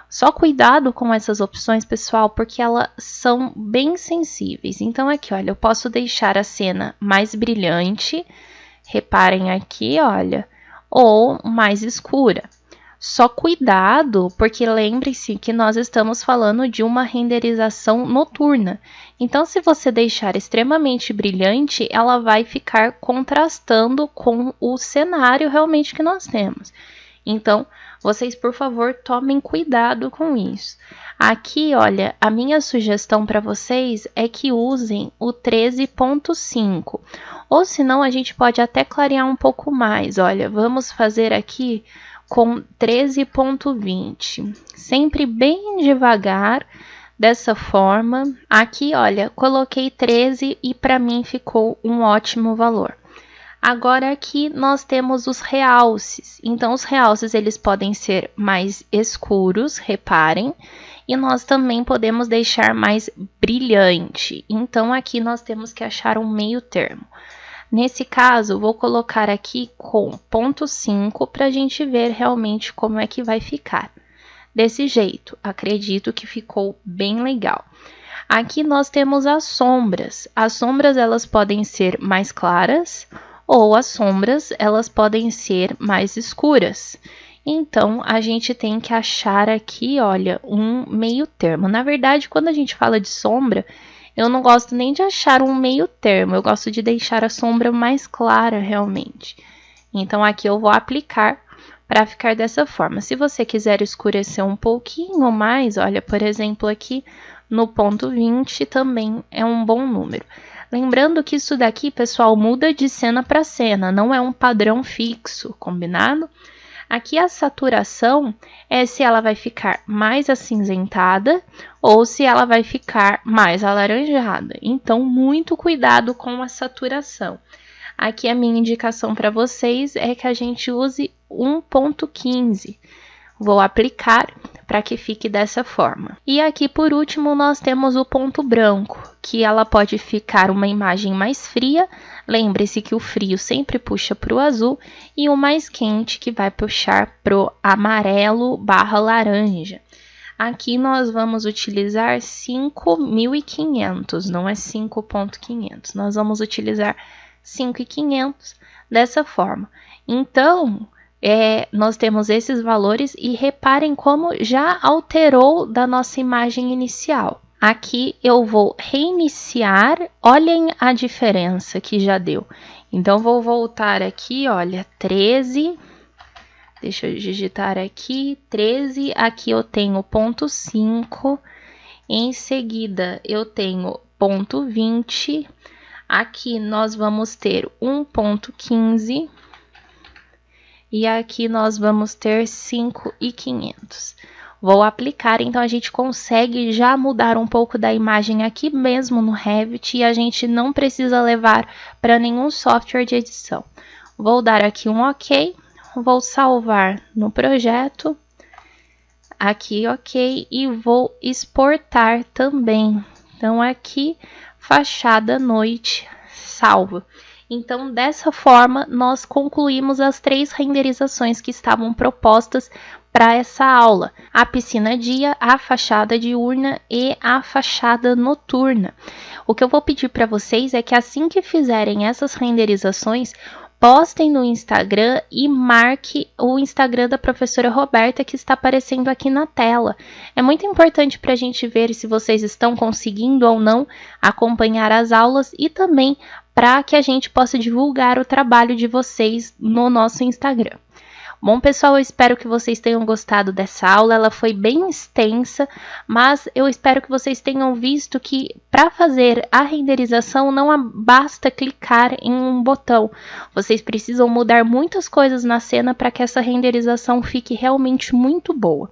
Só cuidado com essas opções, pessoal, porque elas são bem sensíveis. Então aqui, olha, eu posso deixar a cena mais brilhante, reparem aqui, olha, ou mais escura. Só cuidado, porque lembre-se que nós estamos falando de uma renderização noturna. Então, se você deixar extremamente brilhante, ela vai ficar contrastando com o cenário realmente que nós temos. Então, vocês, por favor, tomem cuidado com isso. Aqui, olha, a minha sugestão para vocês é que usem o 13.5. Ou senão, a gente pode até clarear um pouco mais. Olha, vamos fazer aqui com 13.20, sempre bem devagar, dessa forma. Aqui, olha, coloquei 13 e para mim ficou um ótimo valor. Agora aqui nós temos os realces. Então, os realces eles podem ser mais escuros, reparem, e nós também podemos deixar mais brilhante. Então, aqui nós temos que achar um meio termo. Nesse caso, vou colocar aqui com 0,5 para a gente ver realmente como é que vai ficar. Desse jeito, acredito que ficou bem legal. Aqui nós temos as sombras. As sombras elas podem ser mais claras ou as sombras elas podem ser mais escuras. Então, a gente tem que achar aqui, olha, um meio termo. Na verdade, quando a gente fala de sombra, eu não gosto nem de achar um meio termo, eu gosto de deixar a sombra mais clara realmente. Então aqui eu vou aplicar para ficar dessa forma. Se você quiser escurecer um pouquinho mais, olha, por exemplo, aqui no 0,20 também é um bom número. Lembrando que isso daqui, pessoal, muda de cena para cena, não é um padrão fixo, combinado? Aqui a saturação é se ela vai ficar mais acinzentada ou se ela vai ficar mais alaranjada. Então, muito cuidado com a saturação. Aqui a minha indicação para vocês é que a gente use 1.15. Vou aplicar para que fique dessa forma. E aqui, por último, nós temos o ponto branco, que ela pode ficar uma imagem mais fria. Lembre-se que o frio sempre puxa para o azul e o mais quente que vai puxar para o amarelo/laranja. Aqui nós vamos utilizar 5.500, não é 5.500. Nós vamos utilizar 5.500 dessa forma. Então, nós temos esses valores e reparem como já alterou da nossa imagem inicial. Aqui eu vou reiniciar, olhem a diferença que já deu. Então, vou voltar aqui, olha, 13, deixa eu digitar aqui, 13, aqui eu tenho ponto 5, em seguida eu tenho ponto 20, aqui nós vamos ter 1.15 e aqui nós vamos ter 5.500. Vou aplicar, então a gente consegue já mudar um pouco da imagem aqui mesmo no Revit e a gente não precisa levar para nenhum software de edição. Vou dar aqui um OK, vou salvar no projeto, aqui OK, e vou exportar também. Então aqui, fachada noite, salvo. Então, dessa forma, nós concluímos as 3 renderizações que estavam propostas para essa aula: a piscina dia, a fachada diurna e a fachada noturna. O que eu vou pedir para vocês é que assim que fizerem essas renderizações, postem no Instagram e marque o Instagram da professora Roberta, que está aparecendo aqui na tela. É muito importante para a gente ver se vocês estão conseguindo ou não acompanhar as aulas e também para que a gente possa divulgar o trabalho de vocês no nosso Instagram. Bom, pessoal, eu espero que vocês tenham gostado dessa aula. Ela foi bem extensa, mas eu espero que vocês tenham visto que para fazer a renderização não basta clicar em um botão. Vocês precisam mudar muitas coisas na cena para que essa renderização fique realmente muito boa.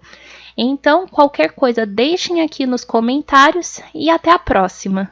Então, qualquer coisa, deixem aqui nos comentários e até a próxima!